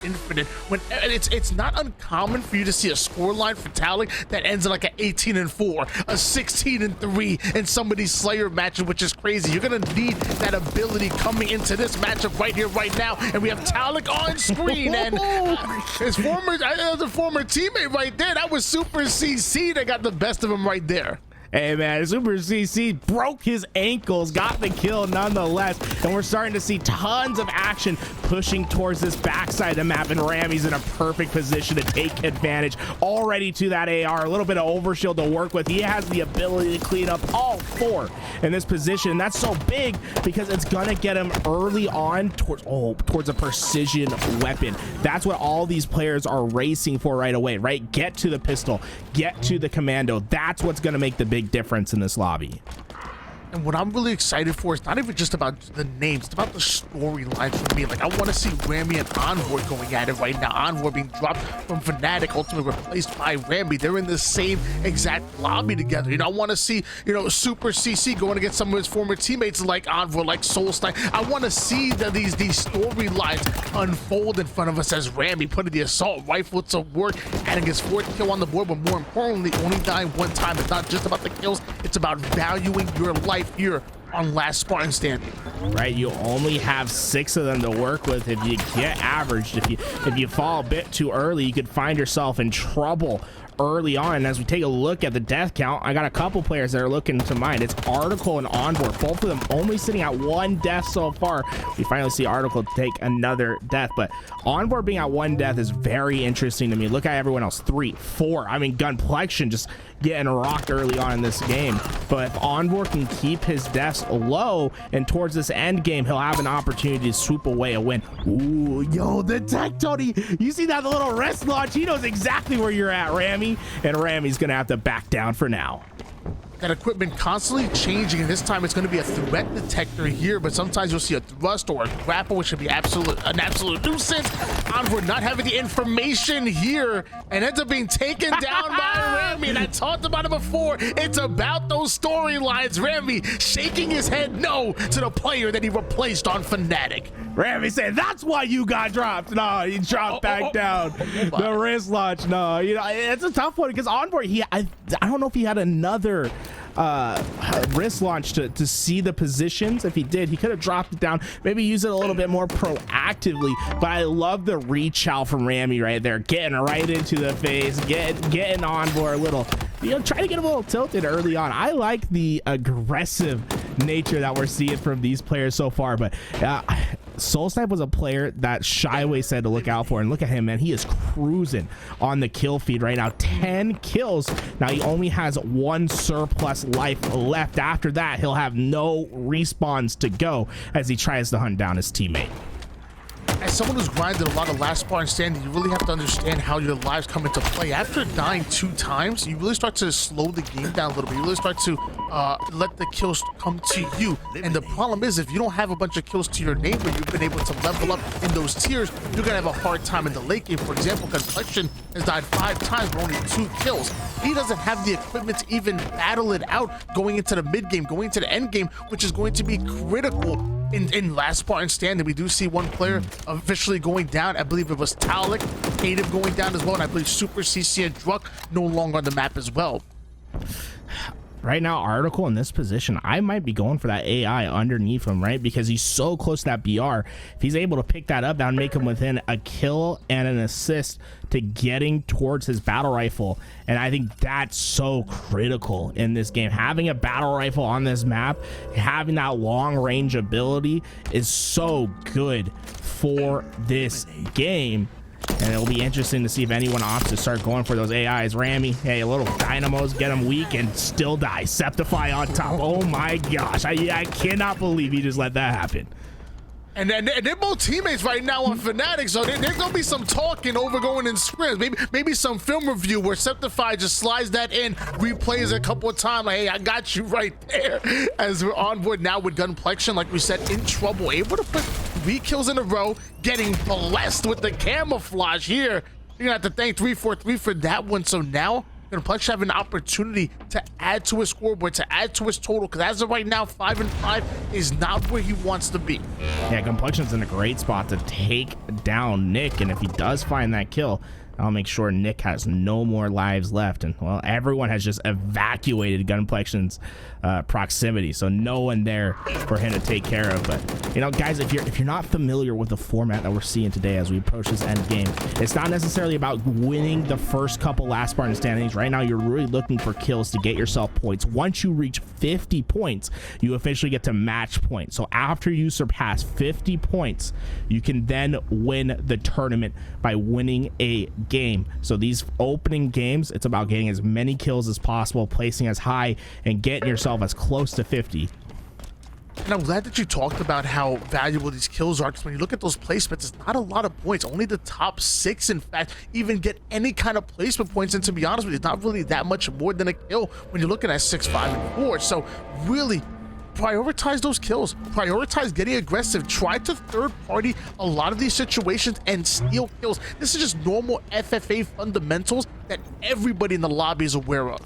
infinite. When it's not uncommon for you to see a scoreline for Taulek that ends in like an 18-4, a 16-3 in some of these Slayer matches, which is crazy. You're gonna need that ability coming into this matchup right here, right now. And we have Taulek on screen, and his former teammate right there. That was SuperCC that got the best of him right there. Hey man, SuperCC broke his ankles, got the kill nonetheless, and we're starting to see tons of action pushing towards this backside of the map, and Rammy's in a perfect position to take advantage already to that AR. A little bit of overshield to work with. He has the ability to clean up all four in this position. That's so big because it's gonna get him early on towards a precision weapon. That's what all these players are racing for right away, right? Get to the pistol, get to the commando. That's what's gonna make the big difference in this lobby. And what I'm really excited for is not even just about the names, it's about the storyline for me. Like, I want to see Rammy and Envore going at it right now. Envore being dropped from Fnatic, ultimately replaced by Rammy. They're in the same exact lobby together. You know, I want to see, you know, SuperCC going against some of his former teammates like Envore, like Snipe. I want to see these storylines unfold in front of us as Rammy putting the assault rifle to work, adding his 4th kill on the board, but more importantly, only dying one time. It's not just about the kills, it's about valuing your life here on Last Spartan Standing. Right, you only have 6 of them to work with. If you get averaged, if you fall a bit too early, you could find yourself in trouble early on. And as we take a look at the death count, I got a couple players that are looking to mind. It's Article and Envore, both of them only sitting at 1 death so far. We finally see Article take another death, but Envore being at 1 death is very interesting to me. Look at everyone else, 3, 4. I mean, Gunplexion just getting rocked early on in this game. But if Envore can keep his deaths low and towards this end game, he'll have an opportunity to swoop away a win. Ooh, yo, the tech, Tony. You see that little wrist launch? He knows exactly where you're at, Rammy. And Rammy's gonna have to back down for now. That equipment constantly changing, and this time it's going to be a threat detector here, but sometimes you'll see a thrust or a grapple, which should be an absolute nuisance. Envore not having the information here and ends up being taken down by Rammy, and I talked about it before. It's about those storylines. Rammy shaking his head no to the player that he replaced on Fnatic. Rammy said, that's why you got dropped. No, he dropped back down. The wrist launch, no. You know, it's a tough one because Envore, I don't know if he had another wrist launch to see the positions. If he did, he could have dropped it down, maybe use it a little bit more proactively. But I love the reach out from Rammy right there, getting right into the face, getting Envore a little, you know, trying to get him a little tilted early on. I like the aggressive nature that we're seeing from these players so far, but Snipe was a player that Shyway said to look out for, and look at him, man. He is cruising on the kill feed right now. 10 kills. Now he only has 1 surplus life left. After that, he'll have no respawns to go as he tries to hunt down his teammate. As someone who's grinded a lot of Last Spartan Standing, you really have to understand how your lives come into play. After dying 2 times, you really start to slow the game down a little bit. You really start to let the kills come to you. And the problem is, if you don't have a bunch of kills to your neighbor, you've been able to level up in those tiers, you're gonna have a hard time in the late game. For example, Gunplexion has died 5 times, but only 2 kills. He doesn't have the equipment to even battle it out going into the mid game, going into the end game, which is going to be critical in Last Spartan Standing. We do see 1 player officially going down. I believe it was Taulek, Hatiive going down as well, and I believe SuperCC and Druk no longer on the map as well. Right now, Article in this position, I might be going for that AI underneath him, right? Because he's so close to that BR. If he's able to pick that up, that would make him within a kill and an assist to getting towards his battle rifle. And I think that's so critical in this game. Having a battle rifle on this map, having that long range ability is so good for this game. And it'll be interesting to see if anyone opts to start going for those AIs. Rammy, hey, a little dynamos, get him weak and still die. Sceptify on top. Oh my gosh, I cannot believe he just let that happen. And they're both teammates right now on Fnatic, so there's gonna be some talking over going in scrims. Maybe some film review where Sceptify just slides that in, replays it a couple of times, like, hey, I got you right there. As we're on board now with Gunplexion, like we said, in trouble, able to put 3 kills in a row, getting blessed with the camouflage here. You're gonna have to thank 343 for that one. So now Gunplexion have an opportunity to add to his scoreboard, to add to his total, because as of right now, 5-5 is not where he wants to be. Yeah, Gunplexion's in a great spot to take down Nick, and if he does find that kill, I'll make sure Nick has no more lives left. And well, everyone has just evacuated Gunplexion's proximity, so no one there for him to take care of. But you know, guys, if you're not familiar with the format that we're seeing today as we approach this end game, it's not necessarily about winning the first couple Last Spartan Standings. Right now, you're really looking for kills to get yourself points. Once you reach 50 points, you officially get to match point. So after you surpass 50 points, you can then win the tournament by winning a game. So these opening games, it's about getting as many kills as possible, placing as high, and getting yourself as close to 50. And I'm glad that you talked about how valuable these kills are, because when you look at those placements, it's not a lot of points. Only the top 6, in fact, even get any kind of placement points. And to be honest with you, it's not really that much more than a kill when you're looking at 6, 5, and 4. So really prioritize those kills, prioritize getting aggressive, try to third party a lot of these situations and steal kills. This is just normal FFA fundamentals that everybody in the lobby is aware of.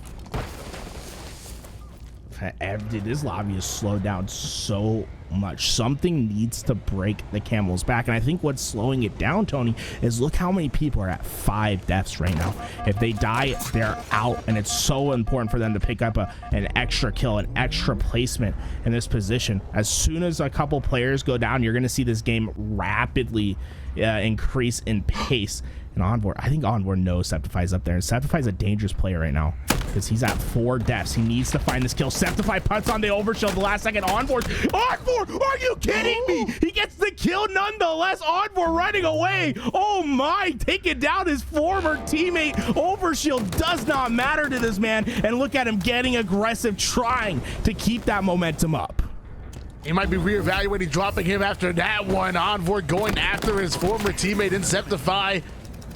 Dude, this lobby is slowed down so much. Something needs to break the camel's back, and I think what's slowing it down, Tony, is look how many people are at 5 deaths right now. If they die, they're out, and it's so important for them to pick up an extra kill, an extra placement in this position. As soon as a couple players go down, you're going to see this game rapidly increase in pace. And Envore, I think Envore knows Sceptify's up there, and Sceptify's a dangerous player right now because he's at 4 deaths. He needs to find this kill. Sceptify puts on the overshield the last second. Envore, are you kidding me? He gets the kill nonetheless. Envore running away. Oh my, taking down his former teammate. Overshield does not matter to this man, and look at him getting aggressive, trying to keep that momentum up. He might be reevaluating dropping him after that one. Envore going after his former teammate in Sceptify,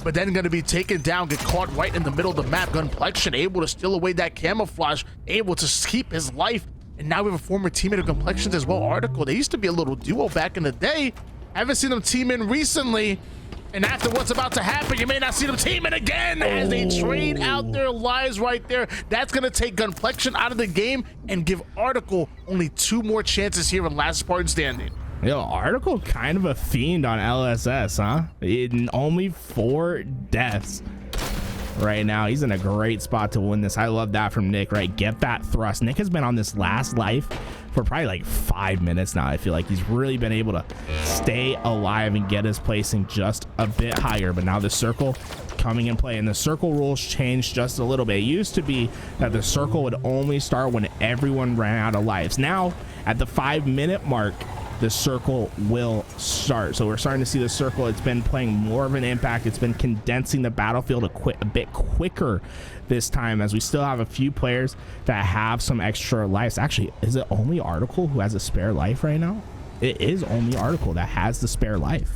but then going to be taken down, get caught right in the middle of the map. Gunplexion able to steal away that camouflage, able to keep his life. And now we have a former teammate of Gunplexion's as well, Article. They used to be a little duo back in the day. Haven't seen them team in recently. And after what's about to happen, you may not see them teaming again as they trade out their lives right there. That's going to take Gunplexion out of the game and give Article only 2 more chances here in Last Spartan Standing. Yo, Article kind of a fiend on LSS, huh? In only 4 deaths right now. He's in a great spot to win this. I love that from Nick, right? Get that thrust. Nick has been on this last life for probably like 5 minutes now. I feel like he's really been able to stay alive and get his placing just a bit higher. But now the circle coming in play, and the circle rules changed just a little bit. It used to be that the circle would only start when everyone ran out of lives. Now at the 5-minute mark, the circle will start. So we're starting to see the circle. It's been playing more of an impact. It's been condensing the battlefield a bit quicker this time, as we still have a few players that have some extra lives. Actually, is it only Article who has a spare life right now? It is only Article that has the spare life.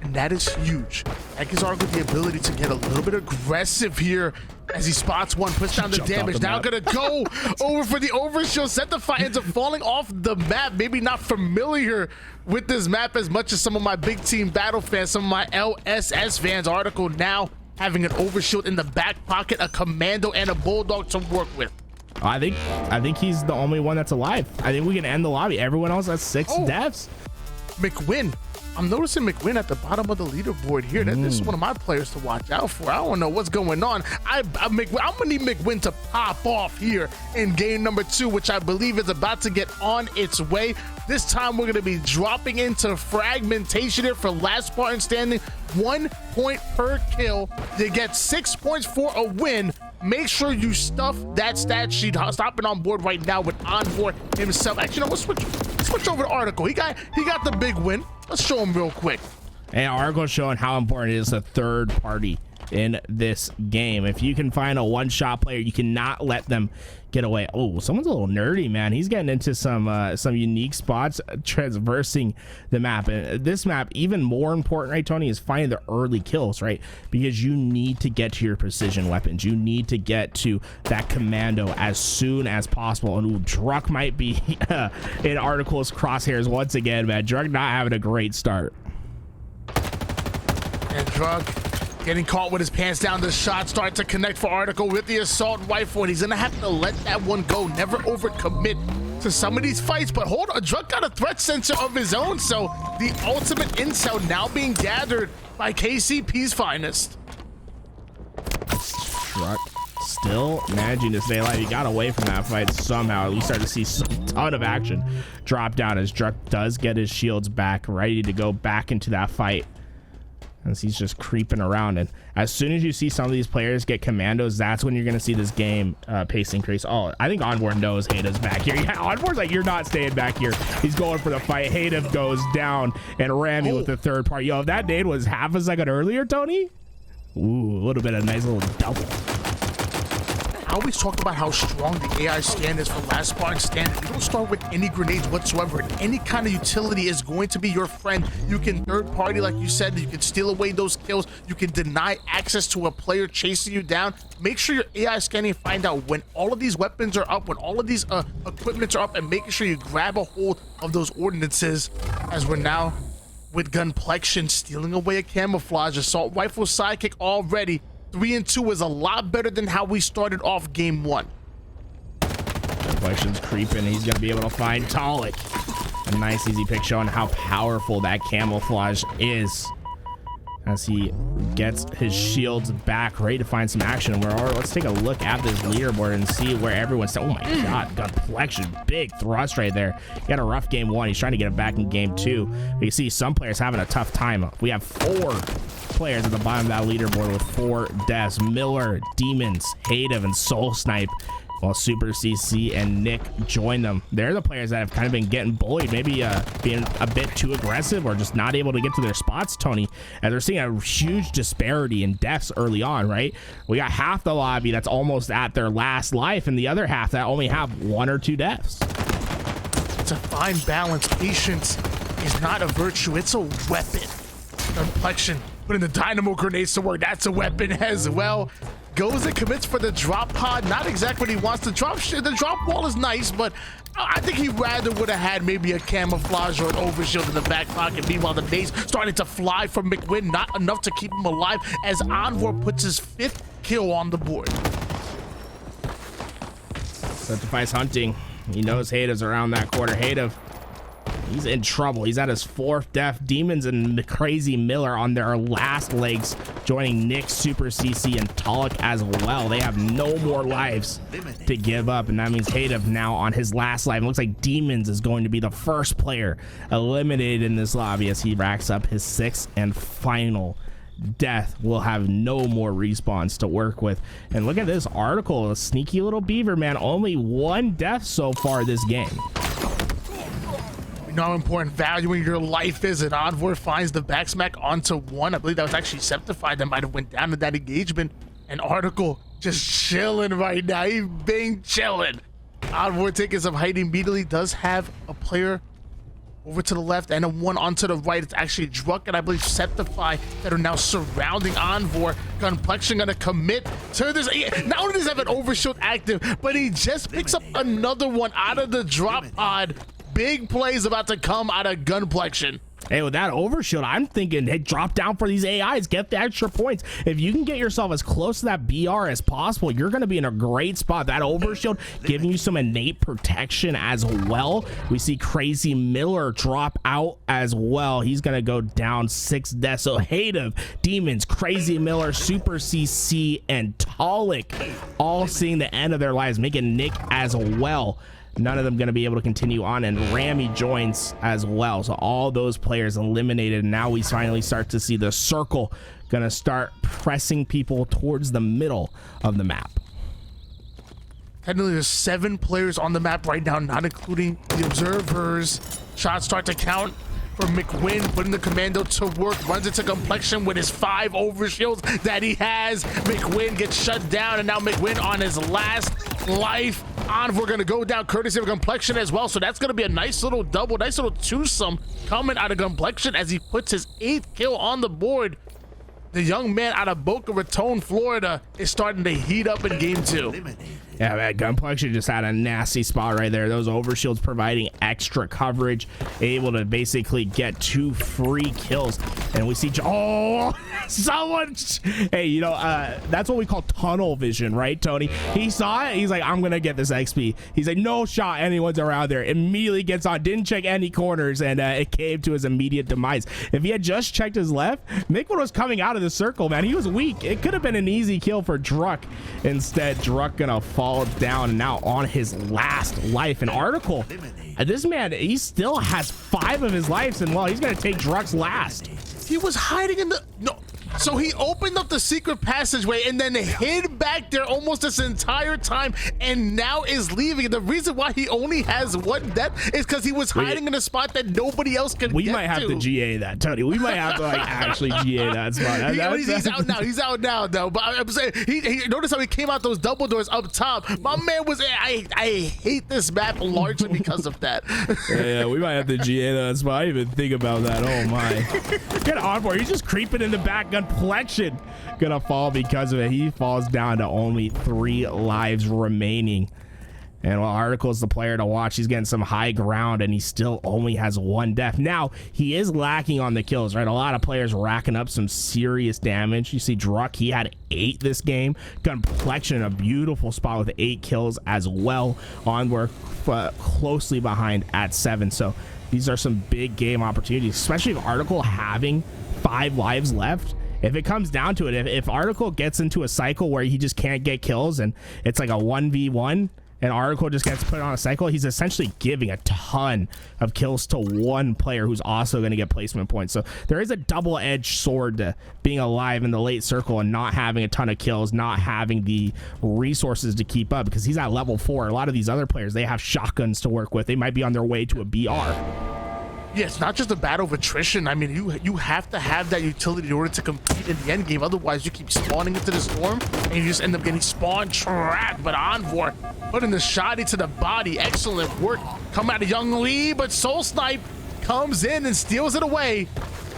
And that is huge. That gives Article the ability to get a little bit aggressive here as he spots one, puts down the damage. Now gonna go over for the overshield. Sceptify ends up falling off the map. Maybe not familiar with this map as much as some of my big team battle fans, some of my LSS fans. Article now having an overshield in the back pocket, a commando and a bulldog to work with. I think he's the only one that's alive. I think we can end the lobby. Everyone else has 6 deaths. Mikwen. I'm noticing Mikwen at the bottom of the leaderboard here. This is one of my players to watch out for. I don't know what's going on. I'm gonna need Mikwen to pop off here in game number 2, which I believe is about to get on its way. This time we're gonna be dropping into fragmentation here for Last Spartan Standing. 1 point per kill. You get 6 points for a win. Make sure you stuff that stat sheet. Stopping on board right now with Envore himself. Actually, no, let's switch over to Article. He got the big win. Let's show him real quick. And Article showing how important it is a third party in this game. If you can find a one-shot player, you cannot let them get away. Oh, someone's a little nerdy, man. He's getting into some unique spots, traversing the map. And this map, even more important, right, Tony, is finding the early kills, right? Because you need to get to your precision weapons. You need to get to that commando as soon as possible. And Druk might be in Article's crosshairs once again, man. Druk not having a great start. And Druk Getting caught with his pants down, the shot start to connect for Article with the assault rifle, and he's gonna have to let that one go. Never overcommit to some of these fights, but hold on, Druk got a threat sensor of his own, so the ultimate intel now being gathered by KCP's finest. Druk still managing to stay alive. He got away from that fight somehow. We start to see a ton of action drop down as Druk does get his shields back, ready to go back into that fight, as he's just creeping around. And as soon as you see some of these players get commandos, that's when you're going to see this game pace increase. Oh, I think Envore knows Hatiive's back here. Yeah, Envore's like, you're not staying back here. He's going for the fight. Hatiive goes down, and Rammy with the third part. Yo, if that nade was half a second earlier, Tony, ooh, a little bit of a nice little double. I always talk about how strong the AI scan is for Last Spartan Standing. You don't start with any grenades whatsoever. Any kind of utility is going to be your friend. You can third party, like you said, you can steal away those kills. You can deny access to a player chasing you down. Make sure your AI scanning find out when all of these weapons are up, when all of these equipments are up, and making sure you grab a hold of those ordinances, as we're now with Gunplexion stealing away a camouflage assault rifle sidekick already. 3 and 2 is a lot better than how we started off game 1. Gunplexion's creeping. He's going to be able to find Taulek. A nice easy pick showing how powerful that camouflage is, as he gets his shields back, ready to find some action. Let's take a look at this leaderboard and see where everyone's. Oh my god, Gunplexion, big thrust right there. He had a rough game 1. He's trying to get it back in game 2. But you see some players having a tough time. We have 4 players at the bottom of that leaderboard with 4 deaths. Miller, Demons, Hatiive, and Soul Snipe, while SuperCC and Nick join them. They're the players that have kind of been getting bullied, maybe being a bit too aggressive or just not able to get to their spots, Tony. And they're seeing a huge disparity in deaths early on, right? We got half the lobby that's almost at their last life, and the other half that only have 1 or 2 deaths. It's a fine balance. Patience is not a virtue, it's a weapon. Gunplexion putting the dynamo grenades to work. That's a weapon as well. Goes and commits for the drop pod. Not exactly what he wants. The drop wall is nice, but I think he rather would have had maybe a camouflage or an overshield in the back pocket. Meanwhile, the nades starting to fly from Mikwen. Not enough to keep him alive as Envore puts his 5th kill on the board. Sceptify's hunting. He knows Hatiive's around that corner. Hatiive, he's in trouble. He's at his 4th death. Demons and Crazymiller on their last legs, joining Nick, SuperCC, and Taulek as well. They have no more lives to give up, and that means Hatiive now on his last life. It looks like Demons is going to be the first player eliminated in this lobby as he racks up his 6th and final death. Will have no more respawns to work with. And look at this article, a sneaky little beaver, man. Only 1 death so far this game. You know how important valuing your life is, and Envore finds the back smack onto 1. I believe that was actually Sceptify that might have went down to that engagement. And Article just chilling right now. He's been chilling. Envore taking some height immediately. Does have a player over to the left and a 1 onto the right. It's actually Druk and I believe Sceptify that are now surrounding Envore. Gunplexion gonna commit to this. Not only does he have an overshield active, but he just picks up another one out of the drop pod. Big plays about to come out of Gunplexion. Hey, with that overshield, I'm thinking, hey, drop down for these AIs, get the extra points. If you can get yourself as close to that BR as possible, you're going to be in a great spot. That overshield giving you some innate protection as well. We see Crazymiller drop out as well. He's going to go down 6 deaths. So Hatiive, Demons, Crazymiller, SuperCC, and Taulek all seeing the end of their lives, making Nick as well. None of them going to be able to continue on, and Rammy joins as well. So all those players eliminated. Now we finally start to see the circle going to start pressing people towards the middle of the map. Technically, there's 7 players on the map right now, not including the observers. Shots start to count for Mikwen, putting the commando to work. Runs into Gunplexion with his 5 overshields that he has. Mikwen gets shut down, and now Mikwen on his last life. Envore gonna go down courtesy of Gunplexion as well, so that's gonna be a nice little double, nice little twosome coming out of Gunplexion as he puts his 8th kill on the board. The young man out of Boca Raton, Florida is starting to heat up in game 2. Yeah, man, Gunplexion just had a nasty spot right there. Those overshields providing extra coverage, able to basically get 2 free kills. And we see, oh, someone, hey, you know, that's what we call tunnel vision, right, Tony? He saw it. He's like, I'm going to get this XP. He's like, no shot anyone's around there. Immediately gets on, didn't check any corners, and it came to his immediate demise. If he had just checked his left, Mikwen was coming out of the circle, man. He was weak. It could have been an easy kill for Druk. Instead, Druk going to fall down and now on his last life. An article, this man, he still has 5 of his lives, and well, he's gonna take Druk's last. He was hiding in the so he opened up the secret passageway and then hid back there almost this entire time, and now is leaving. The reason why he only has 1 death is because he was hiding in a spot that nobody else can we get might have to GA that, Tony. We might have to like actually GA that spot. He's out now. He's out now, though. But I'm saying, he notice how he came out those double doors up top. My man was. I hate this map largely because of that. Yeah, we might have to GA that spot. I didn't even think about that. Oh my! Get Envore. He's just creeping in the back. Gunplexion gonna fall because of it. He falls down to only 3 lives remaining. And while Article's the player to watch, he's getting some high ground, and he still only has 1 death. Now, he is lacking on the kills, right? A lot of players racking up some serious damage. You see Druk, he had 8 this game. Gunplexion in a beautiful spot with 8 kills as well. Envore closely behind at 7. So these are some big game opportunities, especially if Article having 5 lives left. If it comes down to it, if Article gets into a cycle where he just can't get kills and it's like a 1v1 and Article just gets put on a cycle, he's essentially giving a ton of kills to 1 player who's also going to get placement points. So there is a double-edged sword to being alive in the late circle and not having a ton of kills, not having the resources to keep up, because he's at level 4. A lot of these other players, they have shotguns to work with. They might be on their way to a BR. Yeah, it's not just a battle of attrition. I mean, you have to have that utility in order to compete in the end game. Otherwise, you keep spawning into the storm, and you just end up getting spawn trapped. But Envore putting the shotty to the body. Excellent work. Come out of Young Lee, but Soul Snipe comes in and steals it away.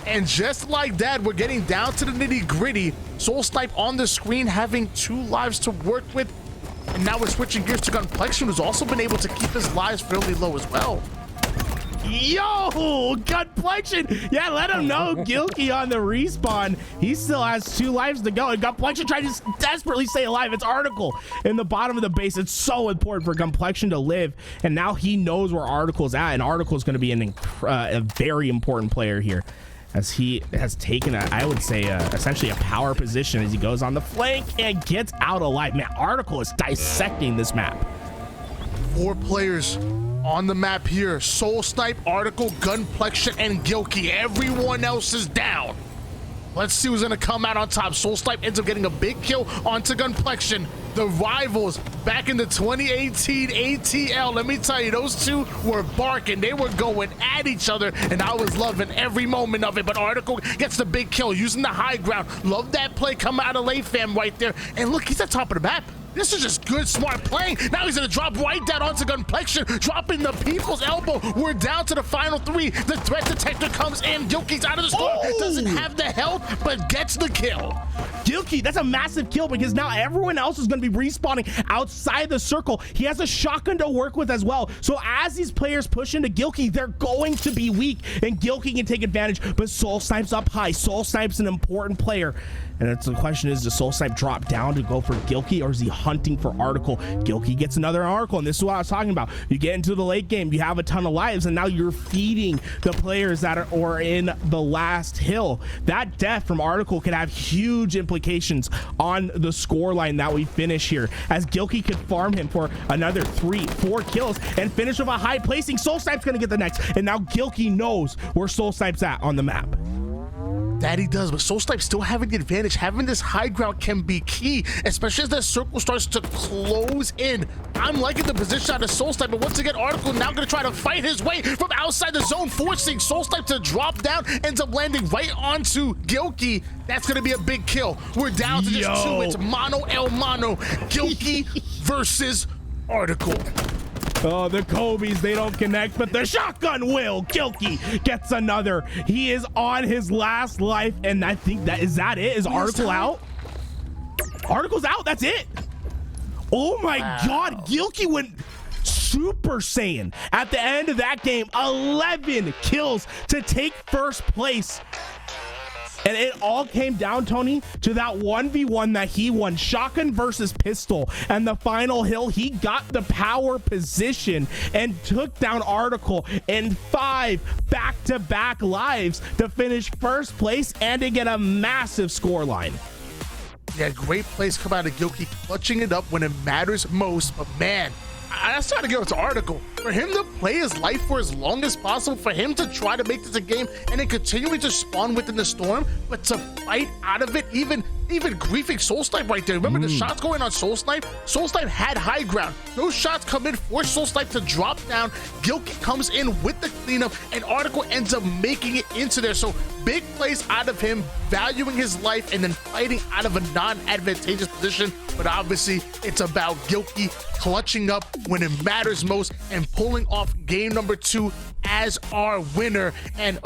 And just like that, we're getting down to the nitty-gritty. Soul Snipe on the screen having 2 lives to work with. And now we're switching gears to Gunplexion, who's also been able to keep his lives fairly low as well. Yo, Gunplexion. Yeah, let him know. Gilkey on the respawn. He still has 2 lives to go. And Gunplexion trying to desperately stay alive. It's Article in the bottom of the base. It's so important for Gunplexion to live. And now he knows where Article's at. And Article's going to be a very important player here, as he has taken I would say essentially a power position as he goes on the flank and gets out alive. Man, Article is dissecting this map. 4 players on the map here. Soul Snipe, Article, Gunplexion, and Gilkey. Everyone else is down. Let's see who's gonna come out on top. Soul Snipe ends up getting a big kill onto Gunplexion. The rivals back in the 2018 ATL. Let me tell you, those 2 were barking. They were going at each other, and I was loving every moment of it. But Article gets the big kill using the high ground. Love that play coming out of late fam right there. And look, he's at top of the map. This is just good, smart playing. Now he's gonna drop right down onto Gunplexion, dropping the people's elbow. We're down to the final 3. The threat detector comes in. Gilkey's out of the storm. Doesn't have the health, but gets the kill. Gilkey, that's a massive kill, because now everyone else is going to be respawning outside the circle. He has a shotgun to work with as well. So as these players push into Gilkey, they're going to be weak, and Gilkey can take advantage. But Soul Snipe's up high. Soul Snipe's an important player. And it's, the question is, does Soul Snipe drop down to go for Gilkey, or is he hunting for Article? Gilkey gets another Article, and this is what I was talking about. You get into the late game, you have a ton of lives, and now you're feeding the players that are in the last hill. That death from Article could have huge implications on the scoreline that we finish here, as Gilkey could farm him for another 3-4 kills and finish with a high placing. Soul Snipe's gonna get the next, and now Gilkey knows where Soul Snipe's at on the map. That he does, but Soul Snipe still having the advantage. Having this high ground can be key, especially as that circle starts to close in. I'm liking the position out of Soul Snipe, but once again, Article now gonna try to fight his way from outside the zone, forcing Soul Snipe to drop down, ends up landing right onto Gilkey. That's gonna be a big kill. We're down to just 2. It's mono el mono. Gilkey versus Article. Oh, the Kobe's, they don't connect, but the shotgun will. Gilkey gets another. He is on his last life, and I think that is it? Is Article out? Article's out, that's it. Oh my God, Gilkey went Super Saiyan at the end of that game. 11 kills to take first place. And it all came down, Tony, to that 1v1 that he won, shotgun versus pistol. And the final hill, he got the power position and took down Article in 5 back-to-back lives to finish first place and to get a massive scoreline. Yeah, great plays come out of Gilkey, clutching it up when it matters most. But man, I just try to give it to Article. For him to play his life for as long as possible, for him to try to make this a game and then continuing to spawn within the storm, but to fight out of it, even griefing Soul Snipe right there. Remember the shots going on Soul Snipe? Soul Snipe had high ground. Those shots come in, force Soul Snipe to drop down. Gilkey comes in with the cleanup, and Article ends up making it into there. So big plays out of him, valuing his life, and then fighting out of a non-advantageous position. But obviously, it's about Gilkey clutching up when it matters most and pulling off game number 2 as our winner. And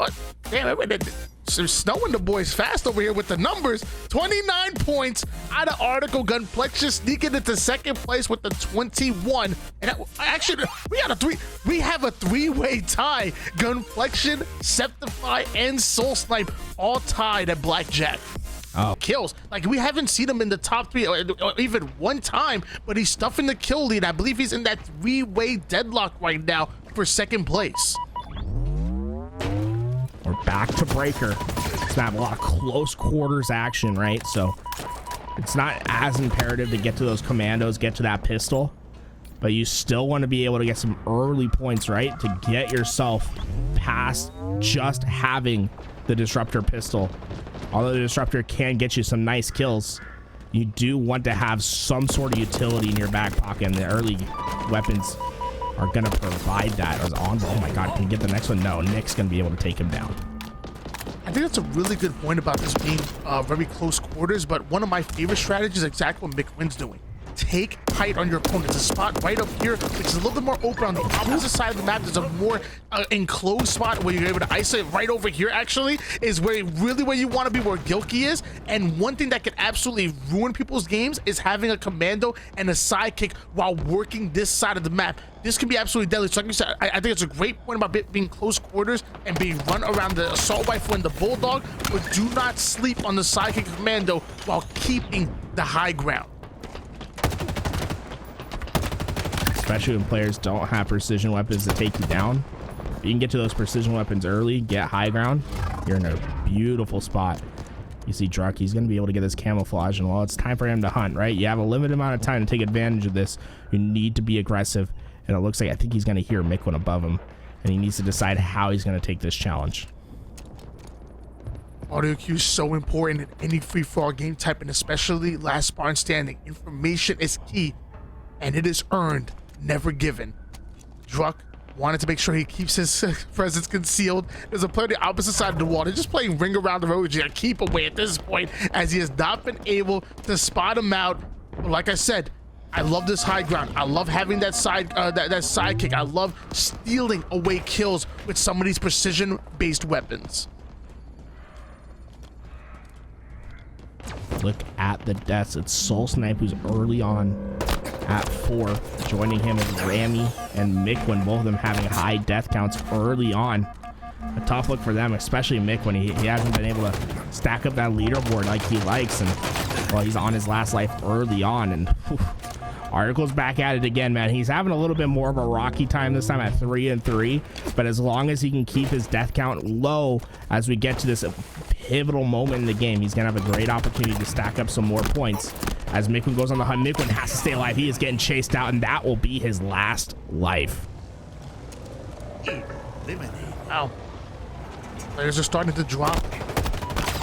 damn it, snowing the boys fast over here with the numbers. 29 points out of Article. Gunplexion sneaking into second place with the 21. And actually, we have a three-way tie. Gunplexion, Sceptify, and Soul Snipe all tied at blackjack. Kills. Like, we haven't seen him in the top 3 or even one time, but he's stuffing the kill lead. I believe he's in that 3-way deadlock right now for second place. We're back to Breaker. It's not a lot of close quarters action, right? So it's not as imperative to get to those commandos, get to that pistol, but you still want to be able to get some early points, right? To get yourself past just having the Disruptor pistol. Although the Disruptor can get you some nice kills, you do want to have some sort of utility in your back pocket, and the early weapons are going to provide that. As Envore, oh my God, can you get the next one? No, Nick's going to be able to take him down. I think that's a really good point about this being very close quarters, but one of my favorite strategies is exactly what Mikwen's doing. Take height on your opponent. It's a spot right up here, which is a little bit more open. On the opposite side of the map, there's a more enclosed spot where you're able to isolate. Right over here, actually, is where you want to be, where Gilkey is. And one thing that can absolutely ruin people's games is having a commando and a sidekick while working this side of the map. This can be absolutely deadly. So like you said, I think it's a great point about being close quarters and being run around the assault rifle and the bulldog, but do not sleep on the sidekick commando while keeping the high ground. Especially when players don't have precision weapons to take you down. If you can get to those precision weapons early, get high ground, you're in a beautiful spot. You see Druk, he's going to be able to get this camouflage, and well, it's time for him to hunt, right? You have a limited amount of time to take advantage of this. You need to be aggressive, and it looks like I think he's going to hear Mikwen above him, and he needs to decide how he's going to take this challenge. Audio cue is so important in any free-for-all game type, and especially Last Spartan Standing. Information is key, and it is earned, never given. Druk wanted to make sure he keeps his presence concealed. There's a player on the opposite side of the wall. They're just playing ring around the road, a keep away at this point, as he has not been able to spot him out. But like I said, I love this high ground. I love having that sidekick. I love stealing away kills with some of these precision-based weapons. Look at the deaths. It's Soul Snipe who's early on at 4. Joining him is Rammy and Mikwen, both of them having high death counts early on. A tough look for them, especially Mikwen. He hasn't been able to stack up that leaderboard like he likes, and well, he's on his last life early on, and Article's back at it again, man. He's having a little bit more of a rocky time this time at 3-3, but as long as he can keep his death count low as we get to this pivotal moment in the game, he's gonna have a great opportunity to stack up some more points. As Mikwen goes on the hunt, Mikwen has to stay alive. He is getting chased out, and that will be his last life. Wow. Players are starting to drop.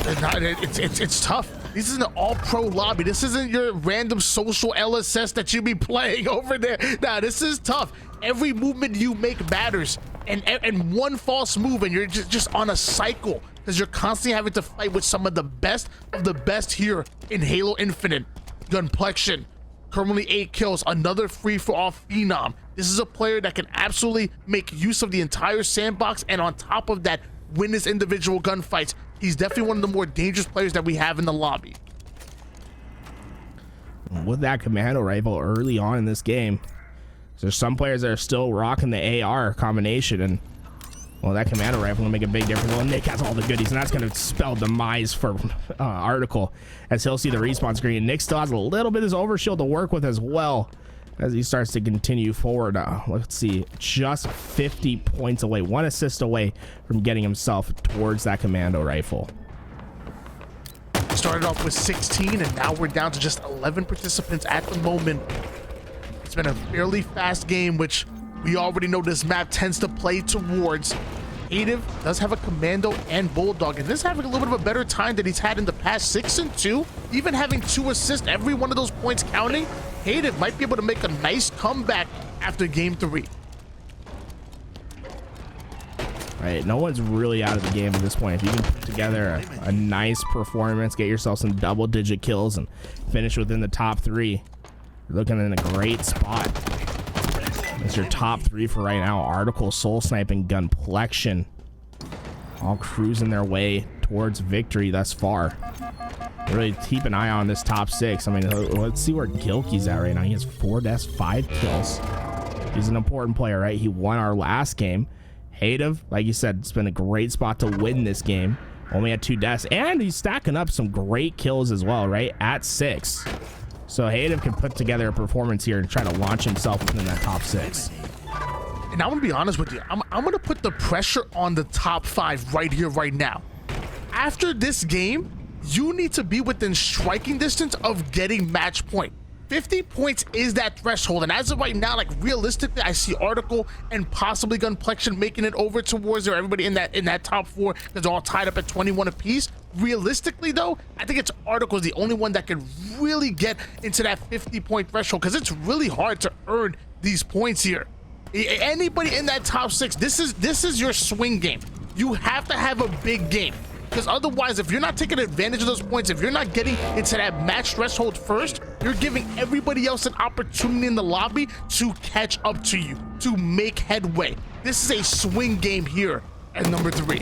It's tough. This isn't an all-pro lobby. This isn't your random social LSS that you be playing over there. Nah, this is tough. Every movement you make matters. And one false move, and you're just on a cycle, because you're constantly having to fight with some of the best here in Halo Infinite. Gunplexion, currently 8 kills, another free-for-all phenom. This is a player that can absolutely make use of the entire sandbox, and on top of that, win his individual gunfights. He's definitely one of the more dangerous players that we have in the lobby. with that commando rifle early on in this game. There's some players that are still rocking the AR combination, and well, that commando rifle will make a big difference. Well, Nick has all the goodies, and that's going to spell demise for Article, as he'll see the respawn screen. Nick still has a little bit of his overshield to work with as well as he starts to continue forward. Let's see, just 50 points away, 1 assist away from getting himself towards that commando rifle. Started off with 16, and now we're down to just 11 participants at the moment. It's been a fairly fast game, which we already know this map tends to play towards. Hatiive does have a commando and bulldog, and this is having a little bit of a better time than he's had in the past. 6 and 2, even having 2 assists, every one of those points counting. Hatiive might be able to make a nice comeback after game 3. Right, no one's really out of the game at this point. If you can put together a nice performance, get yourself some double-digit kills, and finish within the top 3, you're looking in a great spot. That's your top 3 for right now. Article, Soul Snipe, and Gunplexion, all cruising their way towards victory thus far. Really keep an eye on this top 6. I mean, let's see where Gilkey's at right now. He has 4 deaths, 5 kills. He's an important player, right? He won our last game. Hatiive, like you said, it's been a great spot to win this game. Only had 2 deaths, and he's stacking up some great kills as well, right? At 6. So Hatiive can put together a performance here and try to launch himself within that top 6. And I'm gonna be honest with you, I'm gonna put the pressure on the top 5 right here, right now. After this game, you need to be within striking distance of getting match point. 50 points is that threshold, and as of right now, like realistically, I see Article and possibly Gunplexion making it over towards there. Everybody in that top 4 because they're all tied up at 21 apiece. Realistically, though, I think it's Article is the only one that can really get into that 50-point threshold, because it's really hard to earn these points here. Anybody in that top 6, this is your swing game. You have to have a big game, because otherwise, if you're not taking advantage of those points, if you're not getting into that match threshold first, you're giving everybody else an opportunity in the lobby to catch up to you, to make headway. This is a swing game here at number 3.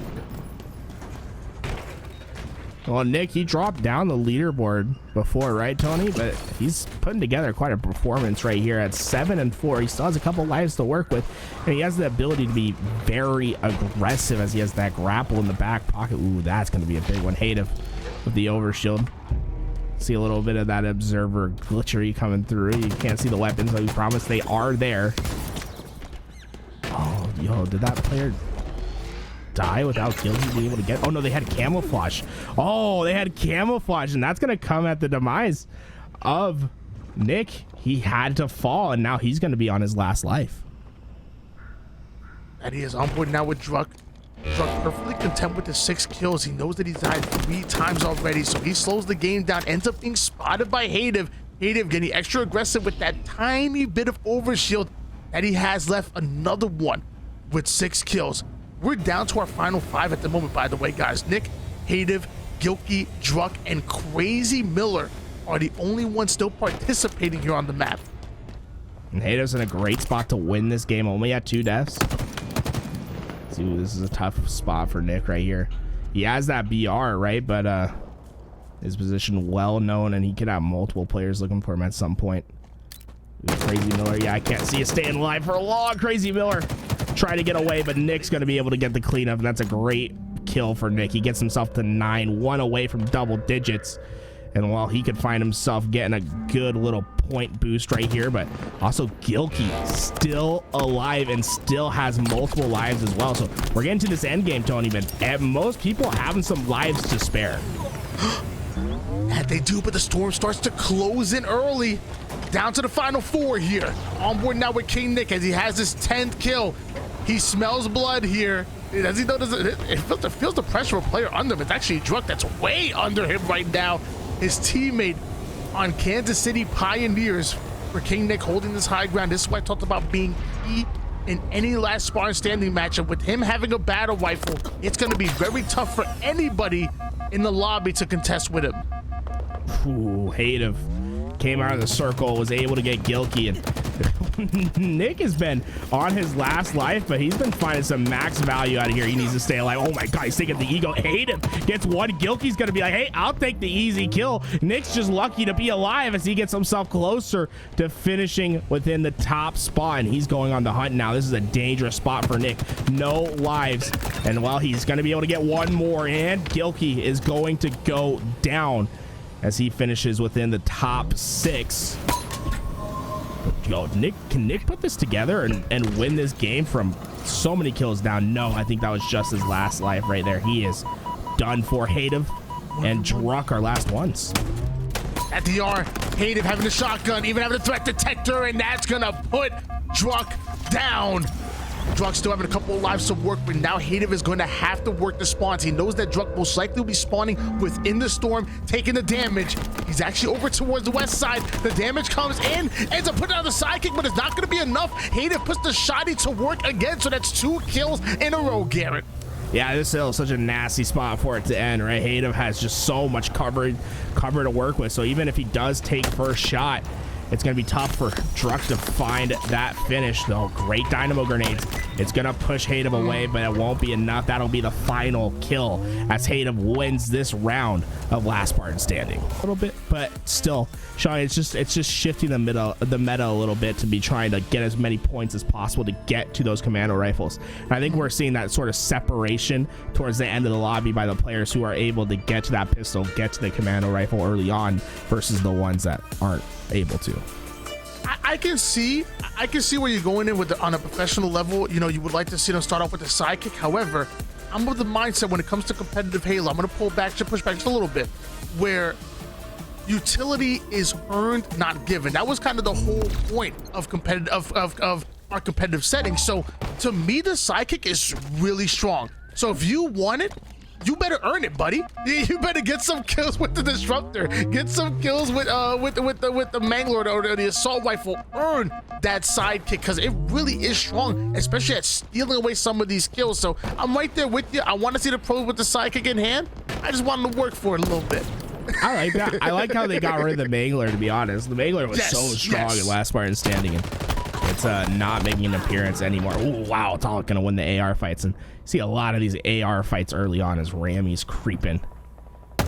Well, Nick, he dropped down the leaderboard before, right, Tony? But he's putting together quite a performance right here at 7 and 4. He still has a couple lives to work with, and he has the ability to be very aggressive as he has that grapple in the back pocket. Ooh, that's going to be a big one. Hatiive with the overshield. See a little bit of that observer glitchery coming through. You can't see the weapons, but we promise they are there. Oh, yo, did that player die without Gilkey being able to get? Oh no, they had camouflage. Oh, they had camouflage, and that's gonna come at the demise of Nick. He had to fall, and now he's gonna be on his last life. And he is on board now with Druk. Druk perfectly content with the 6 kills. He knows that he's died 3 times already, so he slows the game down, ends up being spotted by Hatiive. Hatiive getting extra aggressive with that tiny bit of overshield that he has left. Another one with 6 kills. We're down to our final 5 at the moment, by the way, guys. Nick, Hatiive, Gilkey, Druk, and Crazymiller are the only ones still participating here on the map. And Hatiive's in a great spot to win this game. Only at 2 deaths. See, this is a tough spot for Nick right here. He has that BR, right? But his position well known, and he could have multiple players looking for him at some point. Crazymiller, yeah, I can't see you staying alive for long. Crazymiller try to get away, but Nick's going to be able to get the cleanup, and that's a great kill for Nick. He gets himself to 9, 1 away from double digits, and while he could find himself getting a good little point boost right here, but also Gilkey still alive and still has multiple lives as well. So we're getting to this end game, Tony, but most people having some lives to spare. And they do, but the storm starts to close in early. Down to the final 4 here. On board now with King Nick as he has his 10th kill. He smells blood here. Does he notice it feels the pressure of a player under him? It's actually Druk that's way under him right now. His teammate on Kansas City Pioneers for King Nick holding this high ground. This is why I talked about being key in any Last Spartan Standing matchup. With him having a battle rifle, it's going to be very tough for anybody in the lobby to contest with him. Ooh, Hatiive came out of the circle, was able to get Gilkey, and Nick has been on his last life, but he's been finding some max value out of here. He needs to stay alive. Oh my god, he's taking the ego. Hatiive gets one. Gilkey's gonna be like, hey, I'll take the easy kill. Nick's just lucky to be alive as he gets himself closer to finishing within the top spot, and he's going on the hunt now. This is a dangerous spot for Nick. No lives, and well, he's gonna be able to get one more, and Gilkey is going to go down as he finishes within the top 6. Yo, can Nick put this together and win this game from so many kills down? No, I think that was just his last life right there. He is done for. Hatiive and Druk are last ones. At the R, Hatiive having the shotgun, even having the threat detector, and that's gonna put Druk down. Druk still having a couple of lives to work, but now Hatiive is going to have to work the spawns. He knows that Druk most likely will be spawning within the storm, taking the damage. He's actually over towards the west side. The damage comes in, ends up putting out the sidekick, but it's not going to be enough. Hatiive puts the shotty to work again, so that's 2 kills in a row, Garrett. Yeah, this is such a nasty spot for it to end, right? Hatiive has just so much cover to work with, so even if he does take first shot, it's going to be tough for Druk to find that finish, though. Great dynamo grenades. It's going to push Hatiive away, but it won't be enough. That'll be the final kill as Hatiive wins this round of Last Spartan Standing. A little bit, but still, Sean, it's just shifting the meta a little bit to be trying to get as many points as possible to get to those commando rifles. And I think we're seeing that sort of separation towards the end of the lobby by the players who are able to get to that pistol, get to the commando rifle early on versus the ones that aren't able to. I can see where you're going in with on a professional level. You know, you would like to see them start off with a sidekick. However, I'm of the mindset when it comes to competitive Halo, I'm going to push back just a little bit, where utility is earned, not given. That was kind of the whole point of of our competitive setting. So to me, the sidekick is really strong. So if you want it, you better earn it, buddy. You better get some kills with the disruptor, get some kills with the Mangler or the assault rifle. Earn that sidekick, because it really is strong, especially at stealing away some of these kills. So I'm right there with you. I want to see the pros with the sidekick in hand. I just want them to work for it a little bit. I like that. I like how they got rid of the Mangler, to be honest. The Mangler was so strong in Last Spartan Standing, and it's not making an appearance anymore. Ooh, wow, Taulek gonna win the AR fights, and see a lot of these AR fights early on as Rammy's creeping.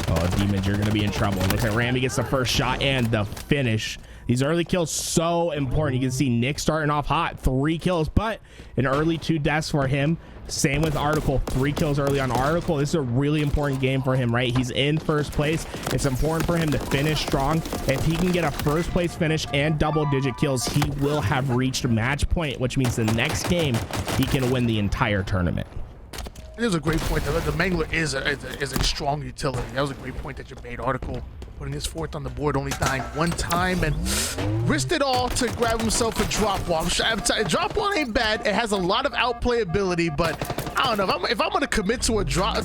Oh, Demons, you're gonna be in trouble. Looks like Rammy gets the first shot and the finish. These early kills so important. You can see Nick starting off hot, 3 kills, but an early 2 deaths for him. Same with Article, 3 kills early on. Article, this is a really important game for him, right? He's in first place. It's important for him to finish strong. If he can get a first place finish and double-digit kills, he will have reached match point, which means the next game he can win the entire tournament. It was a great point. The Mangler is a strong utility. That was a great point that you made, Article. Putting his 4th on the board, only dying 1 time, and risked it all to grab himself a drop wall. Drop wall ain't bad. It has a lot of outplayability, but I don't know if I'm gonna commit to a drop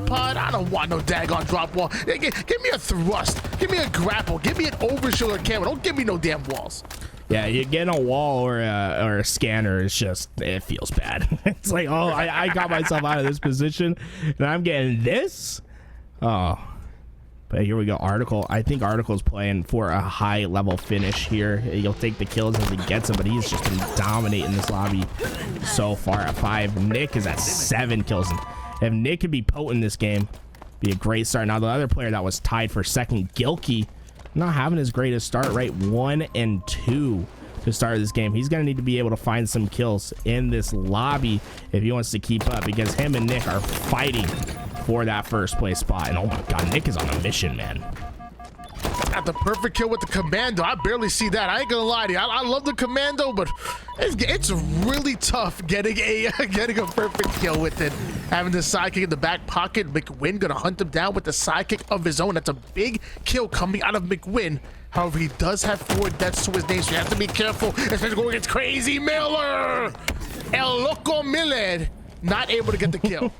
pod. I don't want no daggone drop wall. Give me a thrust. Give me a grapple. Give me an overshoulder camera. Don't give me no damn walls. Yeah, you get a wall or a scanner, it's just, it feels bad. It's like, oh, I got myself out of this position and I'm getting this. Oh, but here we go. Article, I think Article's playing for a high level finish here. He'll take the kills as he gets them, but he's just been dominating this lobby so far at 5. Nick is at 7 kills. And if Nick could be potent in this game, be a great start. Now the other player that was tied for second, Gilkey, not having his greatest start, right? 1 and 2 to start this game. He's gonna need to be able to find some kills in this lobby if he wants to keep up, because him and Nick are fighting for that first place spot. And oh my god, Nick is on a mission, man. Got the perfect kill with the commando. I barely see that. I ain't gonna lie to you. I love the commando, but it's really tough getting a perfect kill with it. Having the sidekick in the back pocket. Mikwen gonna hunt him down with the sidekick of his own. That's a big kill coming out of Mikwen. However, he does have 4 deaths to his name, so you have to be careful, especially going against Crazymiller. El Loco Miller not able to get the kill.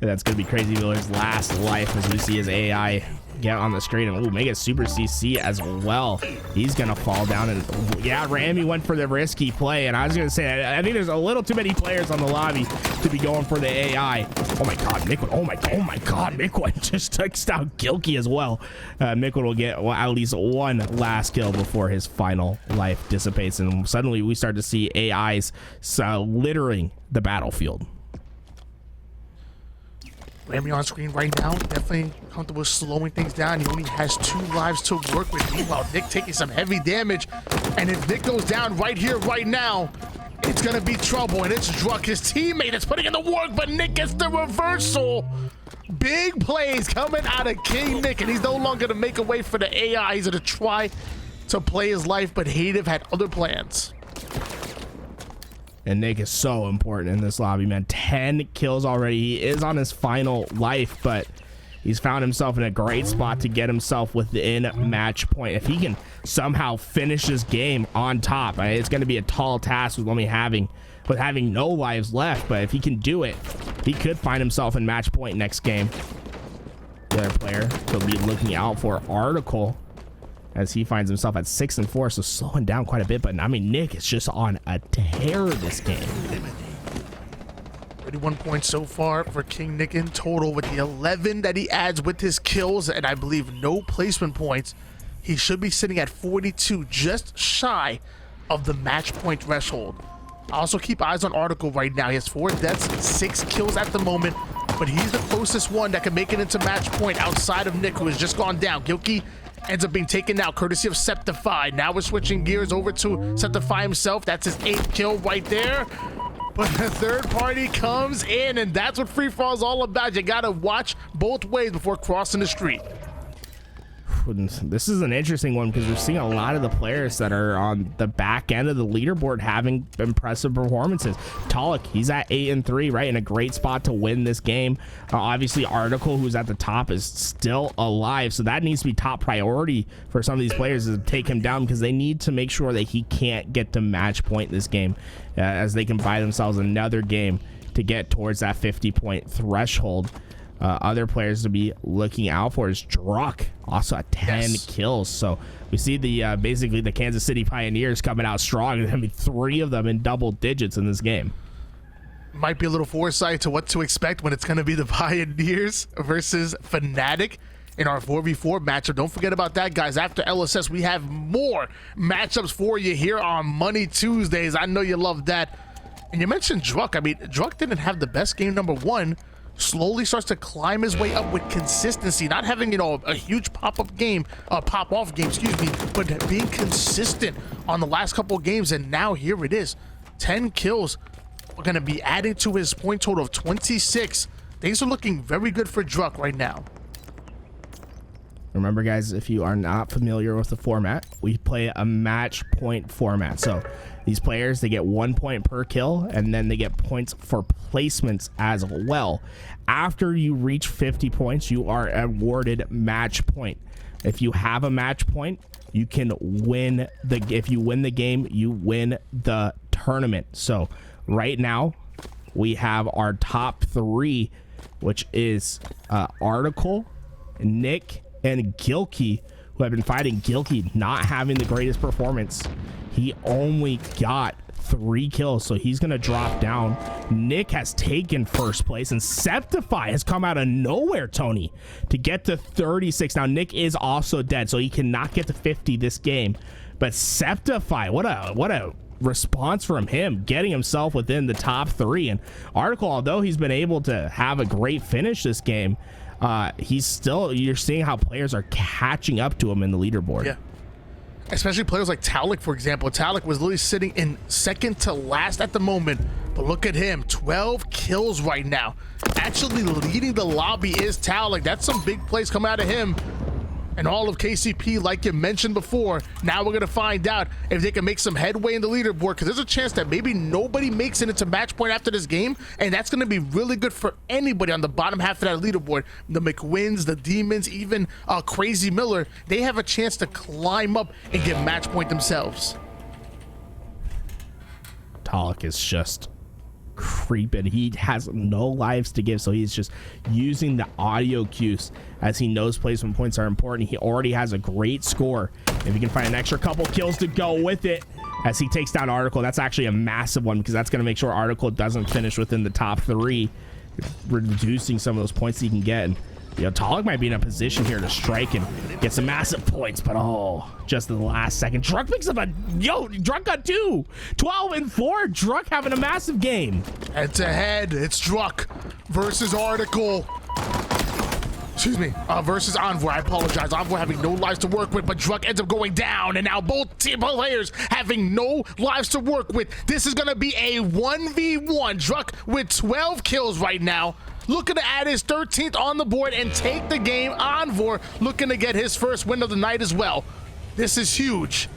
That's gonna be Crazymiller's last life as we see his AI get on the screen. And make it SuperCC as well. He's gonna fall down, and yeah, Rammy went for the risky play. And I was gonna say, I think there's a little too many players on the lobby to be going for the AI. Oh my god, Mikwen! Oh my god, Mikwen just takes down Gilkey as well. Mikwen will get at least one last kill before his final life dissipates, and suddenly we start to see AIs littering the battlefield. Rammy on screen right now, definitely comfortable slowing things down. He only has 2 lives to work with. Meanwhile, Nick taking some heavy damage. And if Nick goes down right here, right now, it's gonna be trouble. And it's Druk, his teammate, that's putting in the work, but Nick gets the reversal. Big plays coming out of King Nick, and he's no longer gonna make a way for the AI. He's gonna try to play his life, but Hatiive had other plans. And Nick is so important in this lobby, man. 10 kills already. He is on his final life, but he's found himself in a great spot to get himself within match point. If he can somehow finish this game on top, it's going to be a tall task with only having no lives left. But if he can do it, he could find himself in match point next game. The other player he'll be looking out for, Article, as he finds himself at 6 and 4, so slowing down quite a bit. But I mean, Nick is just on a tear this game. 31 points so far for King Nick in total, with the 11 that he adds with his kills, and I believe no placement points. He should be sitting at 42, just shy of the match point threshold. Also keep eyes on Article right now. He has 4 deaths, 6 kills at the moment, but he's the closest one that can make it into match point outside of Nick, who has just gone down. Gilkey ends up being taken out courtesy of Sceptify. Now we're switching gears over to Sceptify himself. That's his 8th kill right there. But the third party comes in, and that's what free fall is all about. You gotta watch both ways before crossing the street. This is an interesting one because we're seeing a lot of the players that are on the back end of the leaderboard having impressive performances. Taulek, he's at 8 and 3, right, in a great spot to win this game. Obviously, Article, who's at the top, is still alive, so that needs to be top priority for some of these players, is to take him down, because they need to make sure that he can't get to match point this game, as they can buy themselves another game to get towards that 50-point threshold. Other players to be looking out for is Druk, also at 10 kills. So we see the basically the Kansas City Pioneers coming out strong. I mean, 3 of them in double digits in this game. Might be a little foresight to what to expect when it's going to be the Pioneers versus Fnatic in our 4v4 matchup. Don't forget about that, guys. After LSS, we have more matchups for you here on Money Tuesdays. I know you love that. And you mentioned Druk. I mean, Druk didn't have the best game, number 1. Slowly starts to climb his way up with consistency, not having, you know, a huge pop-off game, excuse me, but being consistent on the last couple of games. And now here it is, 10 kills. We're going to be adding to his point total of 26. Things are looking very good for Druk right now. Remember, guys, if you are not familiar with the format, we play a match point format. So these players, they get 1 point per kill, and then they get points for placements as well. After you reach 50 points, you are awarded match point. If you have a match point, you can win if you win the game, you win the tournament. So right now, we have our top 3, which is Article, Nick, and Gilkey, who have been fighting. Gilkey not having the greatest performance. He only got 3 kills, so he's gonna drop down. Nick has taken first place, and Sceptify has come out of nowhere, Tony, to get to 36. Now Nick is also dead, so he cannot get to 50 this game. But Sceptify, what a response from him, getting himself within the top 3. And Article, although he's been able to have a great finish this game, he's still, you're seeing how players are catching up to him in the leaderboard. Yeah. Especially players like Taulek, for example. Taulek was literally sitting in second to last at the moment, but look at him, 12 kills right now. Actually leading the lobby is Taulek. That's some big plays coming out of him. And all of KCP, like you mentioned before, now we're going to find out if they can make some headway in the leaderboard, because there's a chance that maybe nobody makes it into match point after this game, and that's going to be really good for anybody on the bottom half of that leaderboard. The Mikwens, the Demons, even Crazymiller, they have a chance to climb up and get match point themselves. Taulek is just creeping. He has no lives to give, so he's just using the audio cues as he knows placement points are important. He already has a great score. If he can find an extra couple kills to go with it as he takes down Article, that's actually a massive one because that's going to make sure Article doesn't finish within the top 3, reducing some of those points he can get. And Taulek might be in a position here to strike and get some massive points, but just in the last second, Druk picks up Druk got 2, 12 and 4. Druk having a massive game. Head to head, it's Druk versus Article. Excuse me, versus Envore. I apologize. Envore having no lives to work with, but Druk ends up going down, and now both team players having no lives to work with. This is gonna be a 1v1. Druk with 12 kills right now, looking to add his 13th on the board and take the game. Envore looking to get his first win of the night as well. This is huge.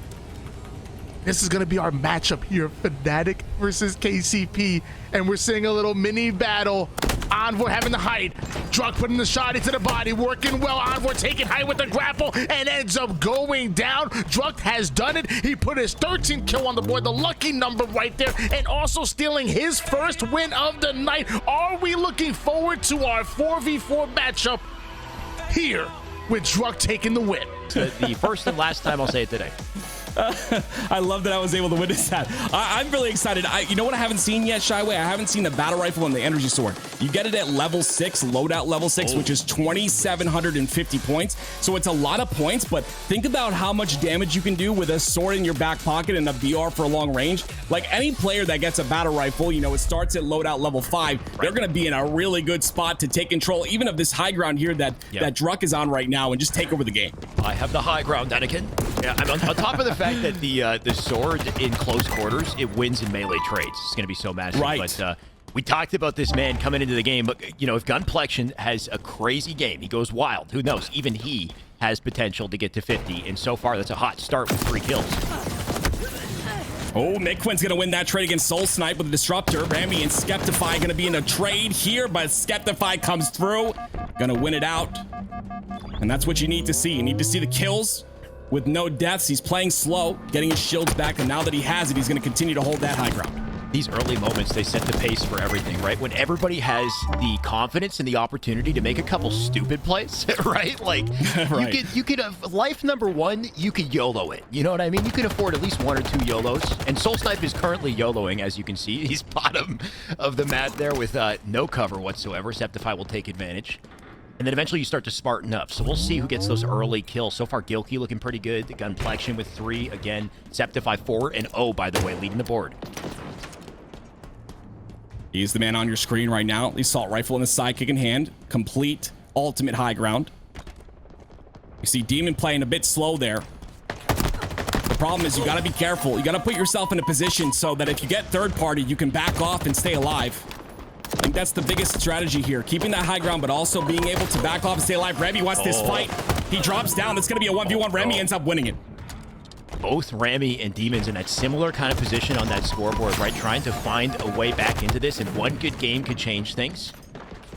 This is going to be our matchup here, Fnatic versus KCP, and we're seeing a little mini battle. Envore having the height, Druk putting the shot into the body, working well. Envore taking height with the grapple and ends up going down. Druk has done it. He put his 13th kill on the board, the lucky number right there, and also stealing his first win of the night. Are we looking forward to our 4v4 matchup here with Druk taking the win? The first and last time I'll say it today. I love that I was able to witness that. I'm really excited. You know what I haven't seen yet, Shyway? I haven't seen the battle rifle and the energy sword. You get it at level 6, loadout level 6, which is 2,750 points. So it's a lot of points, but think about how much damage you can do with a sword in your back pocket and a VR for a long range. Like any player that gets a battle rifle, it starts at loadout level 5. They're going to be in a really good spot to take control, even of this high ground here that Druk is on right now, and just take over the game. I have the high ground, Anakin. Yeah, I'm on top of the fact that the sword in close quarters, it wins in melee trades. It's going to be so massive. Right. But we talked about this man coming into the game, but if Gunplexion has a crazy game, he goes wild. Who knows? Even he has potential to get to 50, and so far that's a hot start with 3 kills. Oh, Mikwen's going to win that trade against Soul Snipe with a Disruptor. Rammy and Sceptify going to be in a trade here, but Sceptify comes through. Going to win it out. And that's what you need to see. You need to see the kills with no deaths. He's playing slow, getting his shields back, and now that he has it, he's going to continue to hold that high ground. These early moments, they set the pace for everything, right? When everybody has the confidence and the opportunity to make a couple stupid plays, right? Like, right. you could life number 1, you could YOLO it. You know what I mean? You could afford at least 1 or 2 YOLOs. And Soul Snipe is currently YOLOing, as you can see. He's bottom of the map there with no cover whatsoever. Sceptify will take advantage. And then eventually you start to Spartan up. So we'll see who gets those early kills. So far, Gilkey looking pretty good. The Gunplexion with 3. Again, Sceptify 4. And by the way, leading the board. He's the man on your screen right now. The assault rifle in the sidekick in hand. Complete ultimate high ground. You see Demon playing a bit slow there. The problem is you got to be careful. You got to put yourself in a position so that if you get third party, you can back off and stay alive. I think that's the biggest strategy here. Keeping that high ground, but also being able to back off and stay alive. Rammy wants this fight. He drops down. That's going to be a 1v1. Rammy ends up winning it. Both Rammy and Demons in that similar kind of position on that scoreboard, right? Trying to find a way back into this, and one good game could change things.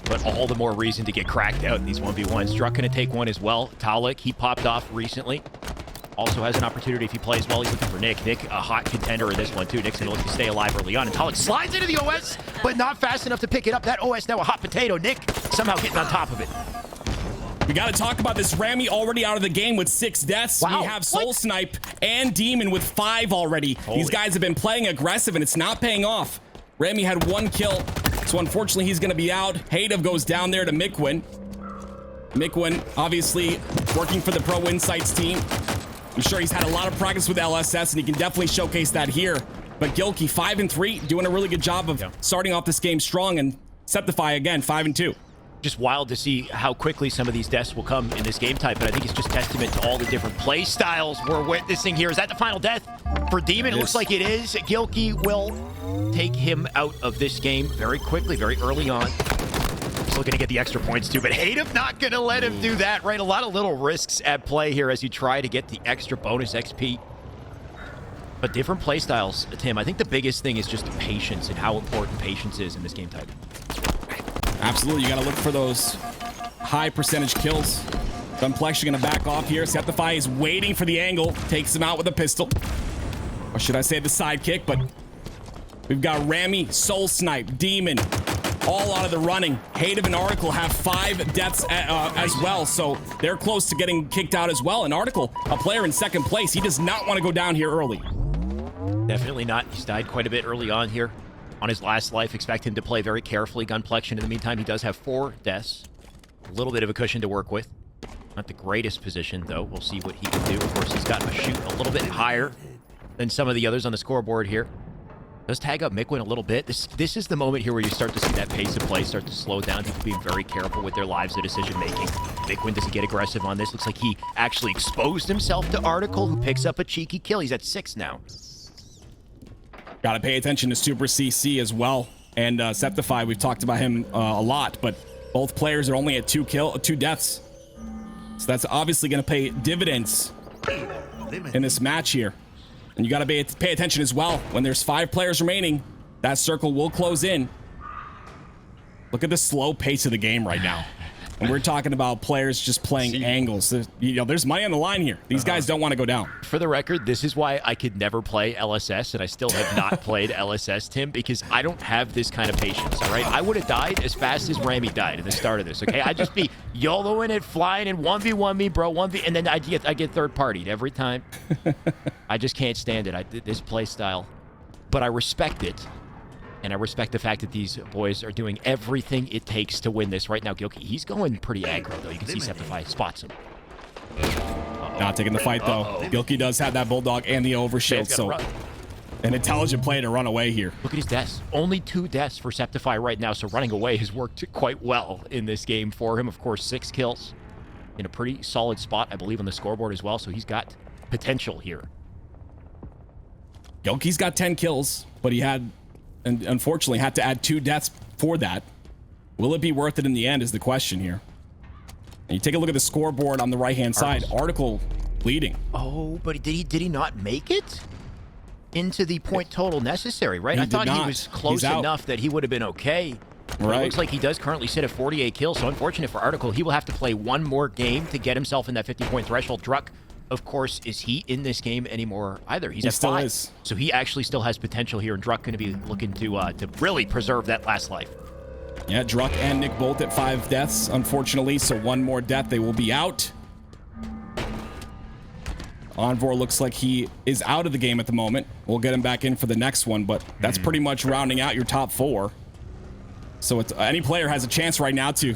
But all the more reason to get cracked out in these 1v1s. Druk going to take one as well. Taulek, he popped off recently. Also has an opportunity if he plays well. He's looking for Nick. Nick, a hot contender in this one, too. Nick's going to look to stay alive early on. And Taulek slides into the OS, but not fast enough to pick it up. That OS now a hot potato. Nick somehow getting on top of it. We got to talk about this. Rammy already out of the game with 6 deaths. Wow. We have Soul Snipe and Demon with 5 already. These guys have been playing aggressive, and it's not paying off. Rammy had 1 kill, so unfortunately he's going to be out. Hatiive goes down there to Mikwen. Mikwen, obviously, working for the Pro Insights team. I'm sure he's had a lot of practice with LSS, and he can definitely showcase that here. But Gilkey, 5 and 3, doing a really good job of starting off this game strong, and Sceptify again, 5 and 2. Just wild to see how quickly some of these deaths will come in this game type, but I think it's just testament to all the different play styles we're witnessing here. Is that the final death for Demon? It looks like it is. Gilkey will take him out of this game very quickly, very early on. He's looking to get the extra points too, but Hatiive not going to let him do that, right? A lot of little risks at play here as you try to get the extra bonus XP. But different play styles, Tim. I think the biggest thing is just patience and how important patience is in this game type. Absolutely, you got to look for those high percentage kills. Gunplexion going to back off here. Sceptify is waiting for the angle. Takes him out with a pistol. Or should I say the sidekick, but We've got Rammy, Soul Snipe, Demon, all out of the running. Hatiive and Article have 5 deaths as well, so they're close to getting kicked out as well. And Article, a player in 2nd place, he does not want to go down here early. Definitely not. He's died quite a bit early on here on his last life. Expect him to play very carefully. Gunplexion, in the meantime, he does have 4 deaths. A little bit of a cushion to work with. Not the greatest position, though. We'll see what he can do. Of course, he's got to shoot a little bit higher than some of the others on the scoreboard here. Does tag up Mikwen a little bit. This is the moment here where you start to see that pace of play start to slow down. People being very careful with their lives and decision-making. Mikwen doesn't get aggressive on this. Looks like he actually exposed himself to Article, who picks up a cheeky kill. He's at 6 now. Got to pay attention to SuperCC as well. And Sceptify, we've talked about him a lot, but both players are only at 2 deaths. So that's obviously going to pay dividends in this match here. And you got to pay attention as well. When there's 5 players remaining, that circle will close in. Look at the slow pace of the game right now. And we're talking about players just playing angles. There's money on the line here. These guys don't want to go down. For the record, this is why I could never play LSS, and I still have not played LSS, Tim, because I don't have this kind of patience, all right? I would have died as fast as Rammy died at the start of this, okay? I'd just be YOLOing it, flying, and 1v1 me, bro, 1v, and then I get third-partied every time. I just can't stand it. This play style. But I respect it. And I respect the fact that these boys are doing everything it takes to win this right now. Gilkey, he's going pretty aggro, though. You can see Sceptify spots him. Not taking the fight, though. Gilkey does have that Bulldog and the overshield, so an intelligent play to run away here. Look at his deaths. Only 2 deaths for Sceptify right now, so running away has worked quite well in this game for him. Of course, 6 kills in a pretty solid spot, I believe, on the scoreboard as well, so he's got potential here. Gilkey's got 10 kills, but he had... and unfortunately had to add 2 deaths for that. Will it be worth it in the end is the question here. And you take a look at the scoreboard on the right-hand side. Article leading. Oh, but did he not make it into the point total necessary, right? I thought he was close enough that he would have been okay. Right. It looks like he does currently sit at 48 kills, so unfortunate for Article. He will have to play 1 more game to get himself in that 50-point threshold. Druk, of course, is he in this game anymore either? He's at 5. Is. So he actually still has potential here, and Druk going to be looking to really preserve that last life. Yeah, Druk and Nick both at 5 deaths, unfortunately, so 1 more death, they will be out. Envore looks like he is out of the game at the moment. We'll get him back in for the next one, but that's pretty much rounding out your top 4. So any player has a chance right now to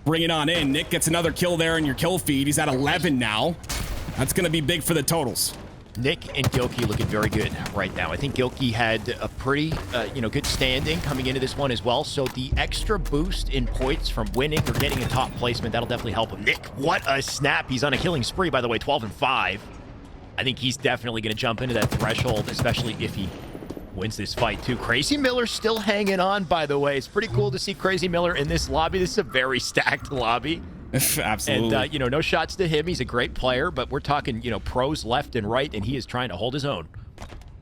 bring it on in. Nick gets another kill there in your kill feed. He's at 11 now. That's going to be big for the totals. Nick and Gilkey looking very good right now. I think Gilkey had a pretty, good standing coming into this one as well. So the extra boost in points from winning or getting a top placement, that'll definitely help him. Nick, what a snap. He's on a killing spree, by the way, 12-5. I think he's definitely going to jump into that threshold, especially if he wins this fight too. Crazymiller still hanging on, by the way. It's pretty cool to see Crazymiller in this lobby. This is a very stacked lobby. Absolutely. And, no shots to him. He's a great player, but we're talking, pros left and right, and he is trying to hold his own.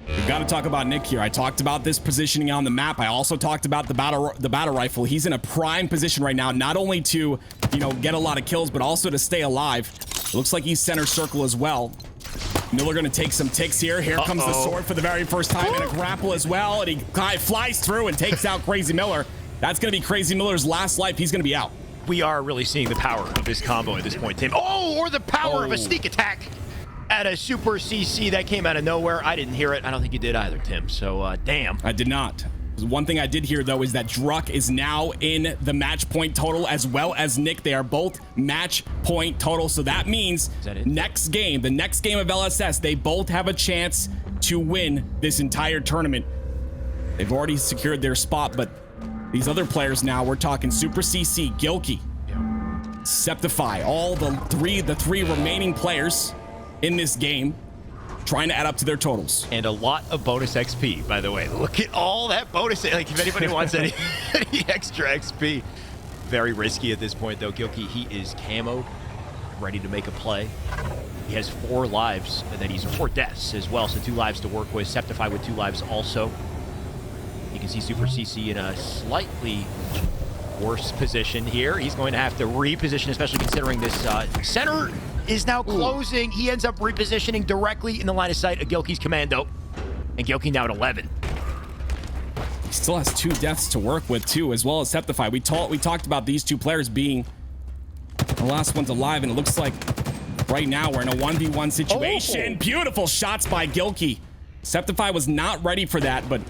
We've got to talk about Nick here. I talked about this positioning on the map. I also talked about the battle rifle. He's in a prime position right now, not only to, get a lot of kills, but also to stay alive. It looks like he's center circle as well. Miller going to take some ticks here. Here comes the sword for the very first time and a grapple as well. And he flies through and takes out Crazymiller. That's going to be Crazymiller's last life. He's going to be out. We are really seeing the power of this combo at this point, Tim. Or the power of a sneak attack at a SuperCC that came out of nowhere. I didn't hear it. I don't think you did either, Tim. So, damn. I did not. One thing I did hear, though, is that Druk is now in the match point total as well as Nick. They are both match point total. So that means the next game of LSS, they both have a chance to win this entire tournament. They've already secured their spot, but these other players now, we're talking SuperCC, Gilkey, Sceptify, all the three remaining players in this game trying to add up to their totals. And a lot of bonus XP, by the way. Look at all that bonus. Like, if anybody wants any extra XP. Very risky at this point, though. Gilkey, he is camoed, ready to make a play. He has 4 lives, and then he's 4 deaths as well, so 2 lives to work with. Sceptify with 2 lives also. You can see SuperCC in a slightly worse position here. He's going to have to reposition, especially considering this center is now closing. He ends up repositioning directly in the line of sight of Gilkey's commando. And Gilkey now at 11. He still has 2 deaths to work with too, as well as Sceptify. We talked about these 2 players being the last ones alive, and it looks like right now we're in a 1v1 situation. Beautiful shots by Gilkey. Sceptify was not ready for that, but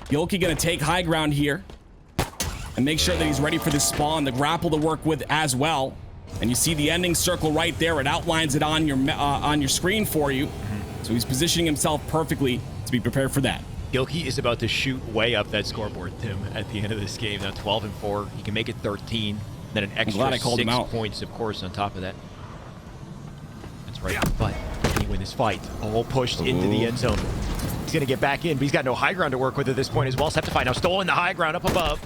Gilkey gonna take high ground here and make sure that he's ready for this spawn, the grapple to work with as well. And you see the ending circle right there. It outlines it on your screen for you. So he's positioning himself perfectly to be prepared for that. Gilkey is about to shoot way up that scoreboard, Tim, at the end of this game. Now 12-4. He can make it 13. Then an extra 6 points, of course, on top of that. That's right. But can he win this fight? All pushed into the end zone. He's going to get back in, but he's got no high ground to work with at this point as well. Sceptify now stolen the high ground up above.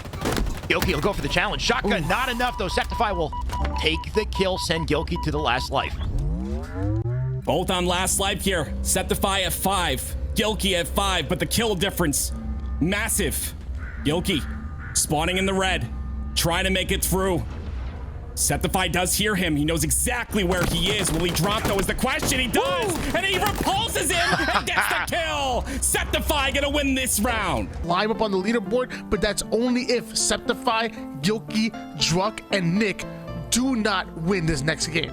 Gilkey will go for the challenge. Shotgun, not enough, though. Sceptify will take the kill, send Gilkey to the last life. Both on last life here. Sceptify at 5, Gilkey at 5, but the kill difference, massive. Gilkey spawning in the red, trying to make it through. Sceptify does hear him. He knows exactly where he is. Will he drop, though, is the question. He does, and he repulses him and gets the kill. Sceptify gonna win this round. Climb up on the leaderboard, but that's only if Sceptify, Gilkey, Druk, and Nick do not win this next game.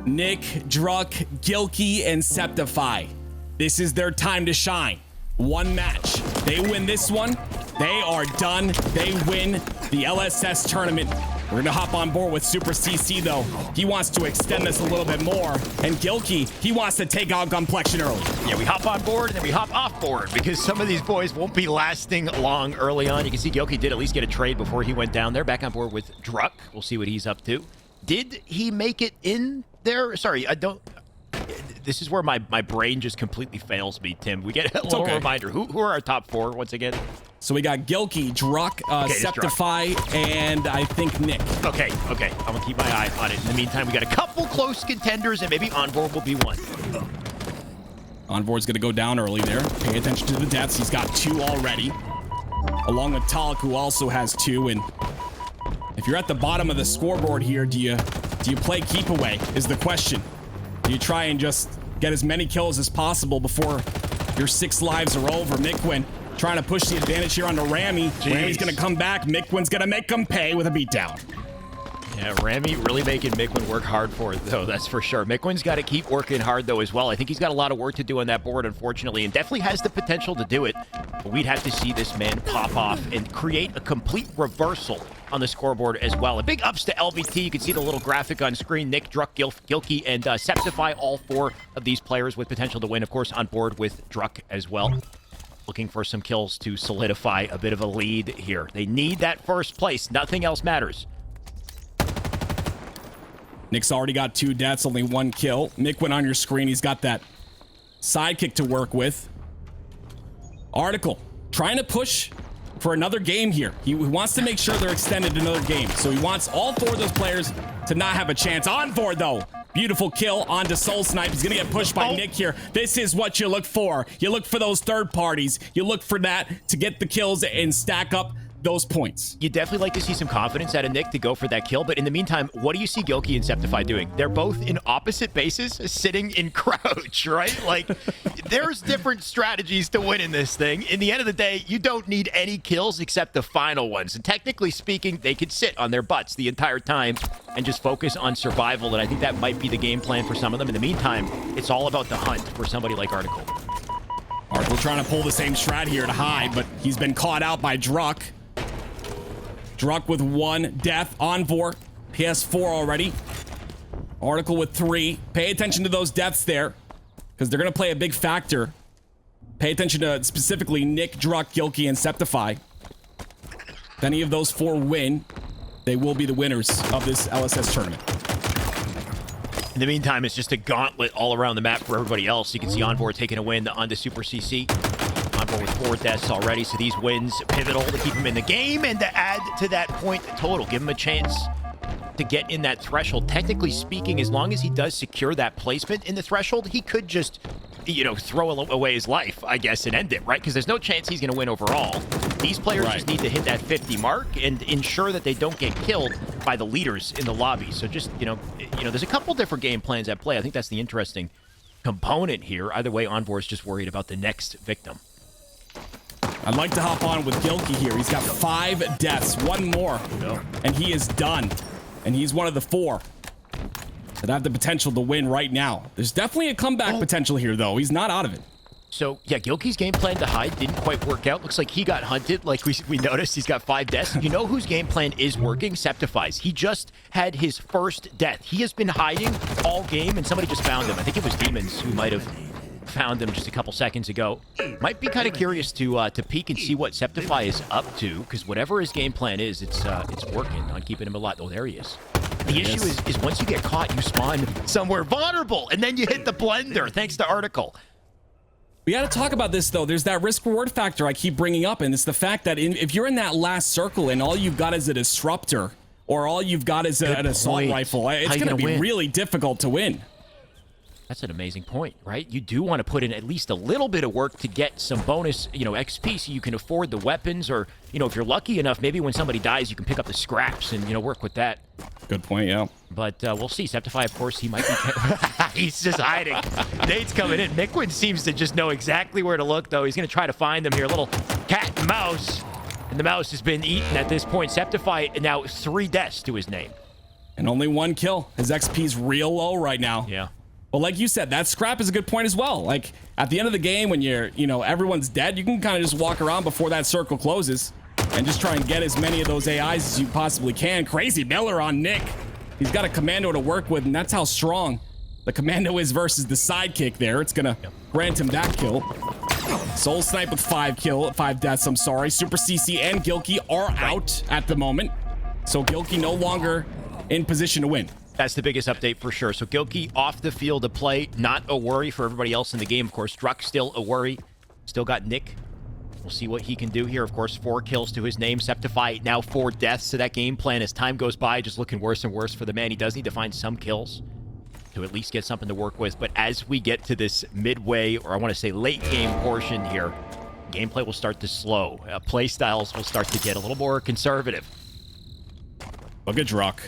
Nick, Druk, Gilkey, and Sceptify. This is their time to shine. One match. They win this one, they are done. They win the LSS tournament. We're gonna hop on board with SuperCC though. He wants to extend this a little bit more. And Gilkey, he wants to take out Gunplexion early. Yeah, we hop on board and then we hop off board because some of these boys won't be lasting long early on. You can see Gilkey did at least get a trade before he went down there. Back on board with Druk. We'll see what he's up to. Did he make it in there? Sorry, I don't... This is where my brain just completely fails me, Tim. We get a little reminder. Who are our top 4 once again? So we got Gilkey, Druk, Sceptify, and I think Nick. Okay. I'm gonna keep my eye on it. In the meantime, we got a couple close contenders, and maybe Envore will be one. Envore's gonna go down early there. Pay attention to the deaths. He's got 2 already, along with Taulek, who also has 2. And if you're at the bottom of the scoreboard here, do you play keep away? Is the question. Do you try and just get as many kills as possible before your 6 lives are over? Mikwen trying to push the advantage here onto Rammy. Rammy's gonna come back. Mikwen's gonna make him pay with a beatdown. Yeah, Rammy really making Mikwen work hard for it, though, that's for sure. Mikwen's got to keep working hard, though, as well. I think he's got a lot of work to do on that board, unfortunately, and definitely has the potential to do it. But we'd have to see this man pop off and create a complete reversal on the scoreboard as well. A big ups to LVT. You can see the little graphic on screen. Nick, Druk, Gilkey, and Sceptify, all 4 of these players with potential to win, of course, on board with Druk as well. Looking for some kills to solidify a bit of a lead here. They need that first place. Nothing else matters. Nick's already got 2 deaths, only 1 kill. Mikwen on your screen, he's got that sidekick to work with. Article, trying to push for another game here. He wants to make sure they're extended another game. So he wants all 4 of those players to not have a chance. Envore, though. Beautiful kill onto Soul Snipe. He's going to get pushed by Nick here. This is what you look for. You look for those third parties. You look for that to get the kills and stack up those points. You definitely like to see some confidence out of Nick to go for that kill, but in the meantime, what do you see Gilkey and Sceptify doing? They're both in opposite bases, sitting in crouch, right? Like, there's different strategies to win in this thing. In the end of the day, you don't need any kills except the final ones, and technically speaking, they could sit on their butts the entire time and just focus on survival, and I think that might be the game plan for some of them. In the meantime, it's all about the hunt for somebody like Article. Article trying to pull the same strat here to hide, but he's been caught out by Druk. Druk with 1 death. Envore, he has 4 already. Article with 3. Pay attention to those deaths there, because they're going to play a big factor. Pay attention to specifically Nick, Druk, Gilkey, and Sceptify. If any of those 4 win, they will be the winners of this LSS tournament. In the meantime, it's just a gauntlet all around the map for everybody else. You can see Envore taking a win onto SuperCC. Envore with 4 deaths already, so these wins pivotal to keep him in the game and to add to that point total. Give him a chance to get in that threshold. Technically speaking, as long as he does secure that placement in the threshold, he could just you know, throw away his life, I guess, and end it, right? Because there's no chance he's going to win overall. These players just need to hit that 50 mark and ensure that they don't get killed by the leaders in the lobby. So just, you know, there's a couple different game plans at play. I think that's the interesting component here. Either way, Envore is just worried about the next victim. I'd like to hop on with Gilkey here. He's got 5 deaths, 1 more, and he is done. And he's one of the 4 that have the potential to win right now. There's definitely a comeback potential here, though. He's not out of it. So, yeah, Gilkey's game plan to hide didn't quite work out. Looks like he got hunted. Like we noticed, he's got 5 deaths. You know whose game plan is working? Sceptify's. He just had his first death. He has been hiding all game, and somebody just found him. I think it was Demons who might have found him just a couple seconds ago. Might be kind of curious to peek and see what Sceptify is up to, because whatever his game plan is, it's working on keeping him alive. Oh, there he is. The issue is once you get caught, you spawn somewhere vulnerable, and then you hit the blender, thanks to Article. We got to talk about this, though. There's that risk-reward factor I keep bringing up, and it's the fact that if you're in that last circle and all you've got is a disruptor, or all you've got is an assault rifle, it's going to be really difficult to win. That's an amazing point, right? You do want to put in at least a little bit of work to get some bonus, you know, XP so you can afford the weapons, or, you know, if you're lucky enough, maybe when somebody dies, you can pick up the scraps and, you know, work with that. Good point, yeah. But we'll see. Sceptify, of course, he might be... He's just hiding. Nate's coming in. Mikwen seems to just know exactly where to look, though. He's going to try to find them here. A little cat and mouse. And the mouse has been eaten at this point. Sceptify, now 3 deaths to his name. And only 1 kill. His XP's real low right now. Yeah. Well, like you said, that scrap is a good point as well. Like, at the end of the game, when you're, you know, everyone's dead, you can kind of just walk around before that circle closes and just try and get as many of those AIs as you possibly can. Crazymiller on Nick. He's got a commando to work with, and that's how strong the commando is versus the sidekick there. It's going to grant him that kill. Soul Snipe with 5 deaths, I'm sorry. SuperCC and Gilkey are out at the moment. So Gilkey no longer in position to win. That's the biggest update for sure. So Gilkey off the field to play. Not a worry for everybody else in the game. Of course, Druk still a worry. Still got Nick. We'll see what he can do here. Of course, 4 kills to his name. Sceptify now 4 deaths. So that game plan as time goes by just looking worse and worse for the man. He does need to find some kills to at least get something to work with. But as we get to this midway, or I want to say late game portion here, gameplay will start to slow. Play styles will start to get a little more conservative. Look at Druk.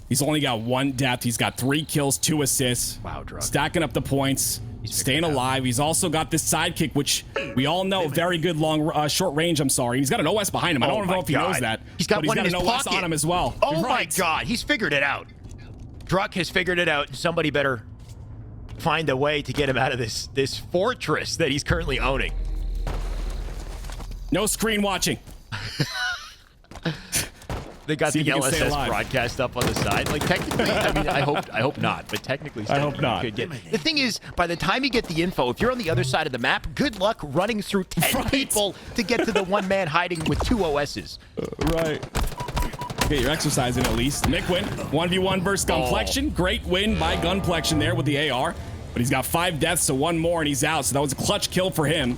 He's only got 1 death. He's got 3 kills, 2 assists. Wow, Druk. Stacking up the points. He's staying alive. He's also got this sidekick, which we all know, very good short range, I'm sorry. He's got an OS behind him. I don't know if he knows that. He's got one in his OS pocket on him as well. Oh my God, he's figured it out. Druk has figured it out. Somebody better find a way to get him out of this fortress that he's currently owning. No screen watching. They got the LSS broadcast up on the side. Like, technically, I mean, I hope not, but technically, I hope not. Could get. The thing is, by the time you get the info, if you're on the other side of the map, good luck running through 10 people to get to the one man hiding with 2 OSs. Right. Get your exercise in at least. Mikwen, 1v1 versus Gunplexion. Great win by Gunplexion there with the AR. But he's got 5 deaths, so 1 more, and he's out. So that was a clutch kill for him.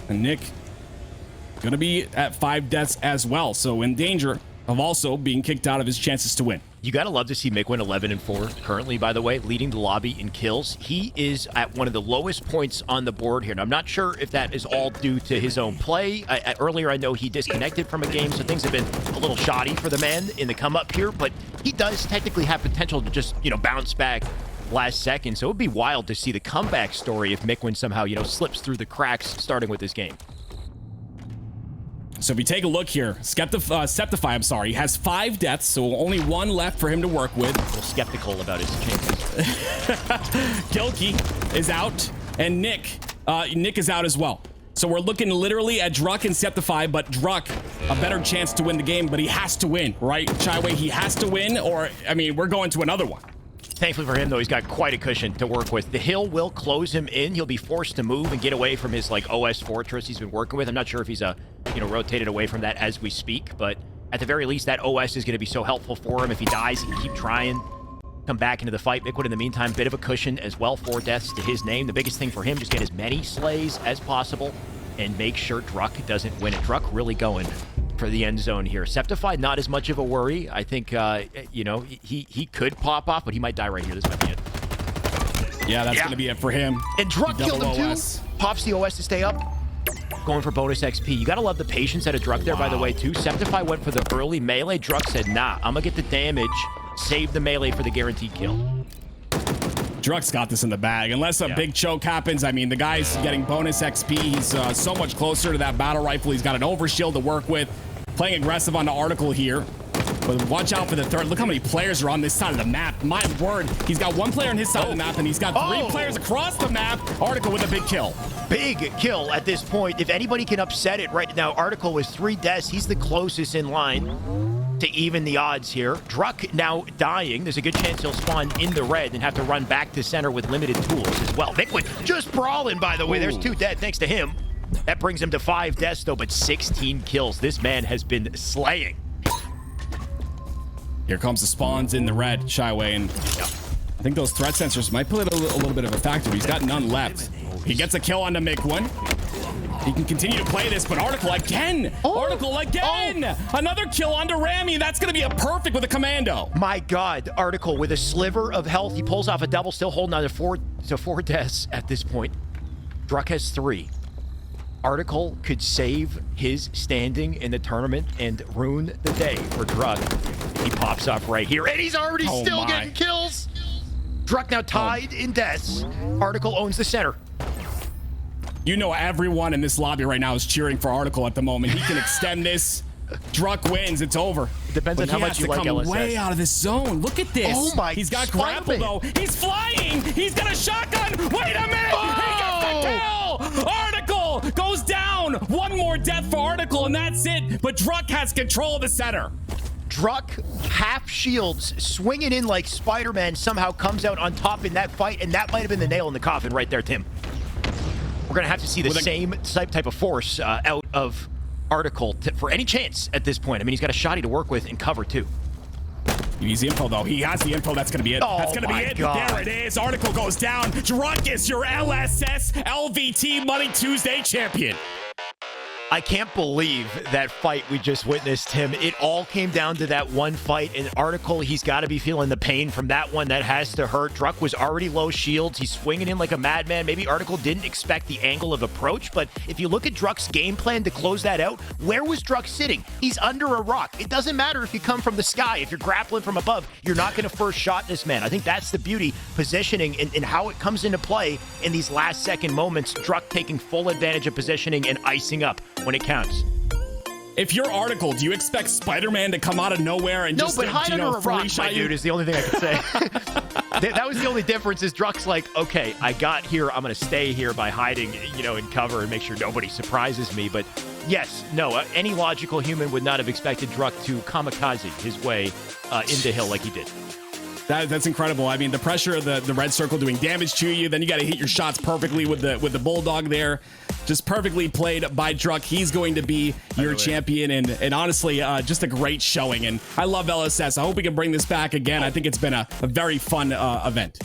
And Nick gonna be at 5 deaths as well, so in danger of also being kicked out of his chances to win. You gotta love to see Mikwen 11-4 currently, by the way, leading the lobby in kills. He is at one of the lowest points on the board here, and I'm not sure if that is all due to his own play. Earlier, I know he disconnected from a game, so things have been a little shoddy for the man in the come up here, but he does technically have potential to just, you know, bounce back last second, so it would be wild to see the comeback story if Mikwen somehow, you know, slips through the cracks starting with this game. So if you take a look here, Sceptify, I'm sorry, has 5 deaths, so only 1 left for him to work with. A little skeptical about his chances. Gilkey is out, and Nick is out as well. So we're looking literally at Druk and Sceptify, but Druk, a better chance to win the game, but he has to win, right? Chaiwei, he has to win, or, I mean, we're going to another one. Thankfully for him, though, he's got quite a cushion to work with. The hill will close him in. He'll be forced to move and get away from his, like, OS fortress he's been working with. I'm not sure if he's, rotated away from that as we speak, but at the very least, that OS is going to be so helpful for him. If he dies, he can keep trying, come back into the fight. Mikwen, in the meantime, bit of a cushion as well. 4 deaths to his name. The biggest thing for him, just get as many slays as possible and make sure Druk doesn't win it. Druk really going for the end zone here. Sceptify, not as much of a worry. I think, he could pop off, but he might die right here. This might be it. Yeah, that's going to be it for him. And Druk killed him OS. too. Pops the OS to stay up. Going for bonus XP. You got to love the patience out of Druk there, by the way, too. Sceptify went for the early melee. Druk said, nah, I'm going to get the damage, save the melee for the guaranteed kill. Druk's got this in the bag. Unless a big choke happens, I mean, the guy's getting bonus XP. He's so much closer to that battle rifle. He's got an overshield to work with. Playing aggressive on the article here. But watch out for the third. Look how many players are on this side of the map. My word. He's got one player on his side of the map, and he's got 3 players across the map. Article with a big kill. Big kill at this point. If anybody can upset it right now, Article with 3 deaths. He's the closest in line to even the odds here. Druk now dying. There's a good chance he'll spawn in the red and have to run back to center with limited tools as well. Mikwen just brawling, by the way. There's 2 dead thanks to him. That brings him to 5 deaths, though, but 16 kills. This man has been slaying. Here comes the spawns in the red, Shyway, and I think those threat sensors might play a little bit of a factor. He's got none left. He gets a kill onto Mikwen. He can continue to play this, but Article again! Article again! Another kill onto Rammy. That's going to be a perfect with a commando. My God, Article with a sliver of health. He pulls off a double, still holding on to 4 deaths at this point. Druk has 3. Article could save his standing in the tournament and ruin the day for Druk. He pops up right here, and he's already still getting kills. Druk now tied in deaths. Article owns the center. You know everyone in this lobby right now is cheering for Article at the moment. He can extend this. Druk wins. It's over. Depends on how much you like LSS. He has to come way out of this zone. Look at this. Oh my! He's got grapple though. He's flying. He's got a shotgun. Wait a minute. He gets the kill. Article goes down. 1 more death for Article, and that's it. But Druk has control of the center. Druk, half shields, swinging in like Spider-Man, somehow comes out on top in that fight, and that might have been the nail in the coffin right there, Tim. We're going to have to see the same type of force out of Article for any chance at this point. I mean, he's got a shotty to work with and cover, too. He needs the info, though. He has the info. That's going to be it. Oh, that's going to be it. God. There it is. Article goes down. Druk is your LSS LVT Money Tuesday champion. I can't believe that fight we just witnessed, Tim. It all came down to that one fight. And Article, he's got to be feeling the pain from that one. That has to hurt. Druk was already low shields. He's swinging in like a madman. Maybe Article didn't expect the angle of approach, but if you look at Druk's game plan to close that out, where was Druk sitting? He's under a rock. It doesn't matter if you come from the sky. If you're grappling from above, you're not going to first shot this man. I think that's the beauty, positioning, and how it comes into play in these last second moments. Druk taking full advantage of positioning and icing up when it counts. If you're Article, do you expect Spider-Man to come out of nowhere and just hide under a rock, my dude, is the only thing I can say. That was the only difference. Is Druk's like, okay, I got here, I'm gonna stay here by hiding, in cover and make sure nobody surprises me. But yes, no, any logical human would not have expected Druk to kamikaze his way into hill like he did. That's incredible. I mean, the pressure of the red circle doing damage to you, then you got to hit your shots perfectly with the bulldog there. Just perfectly played by Druk. He's going to be your champion, and honestly, just a great showing. And I love LSS. I hope we can bring this back again. I think it's been a very fun event.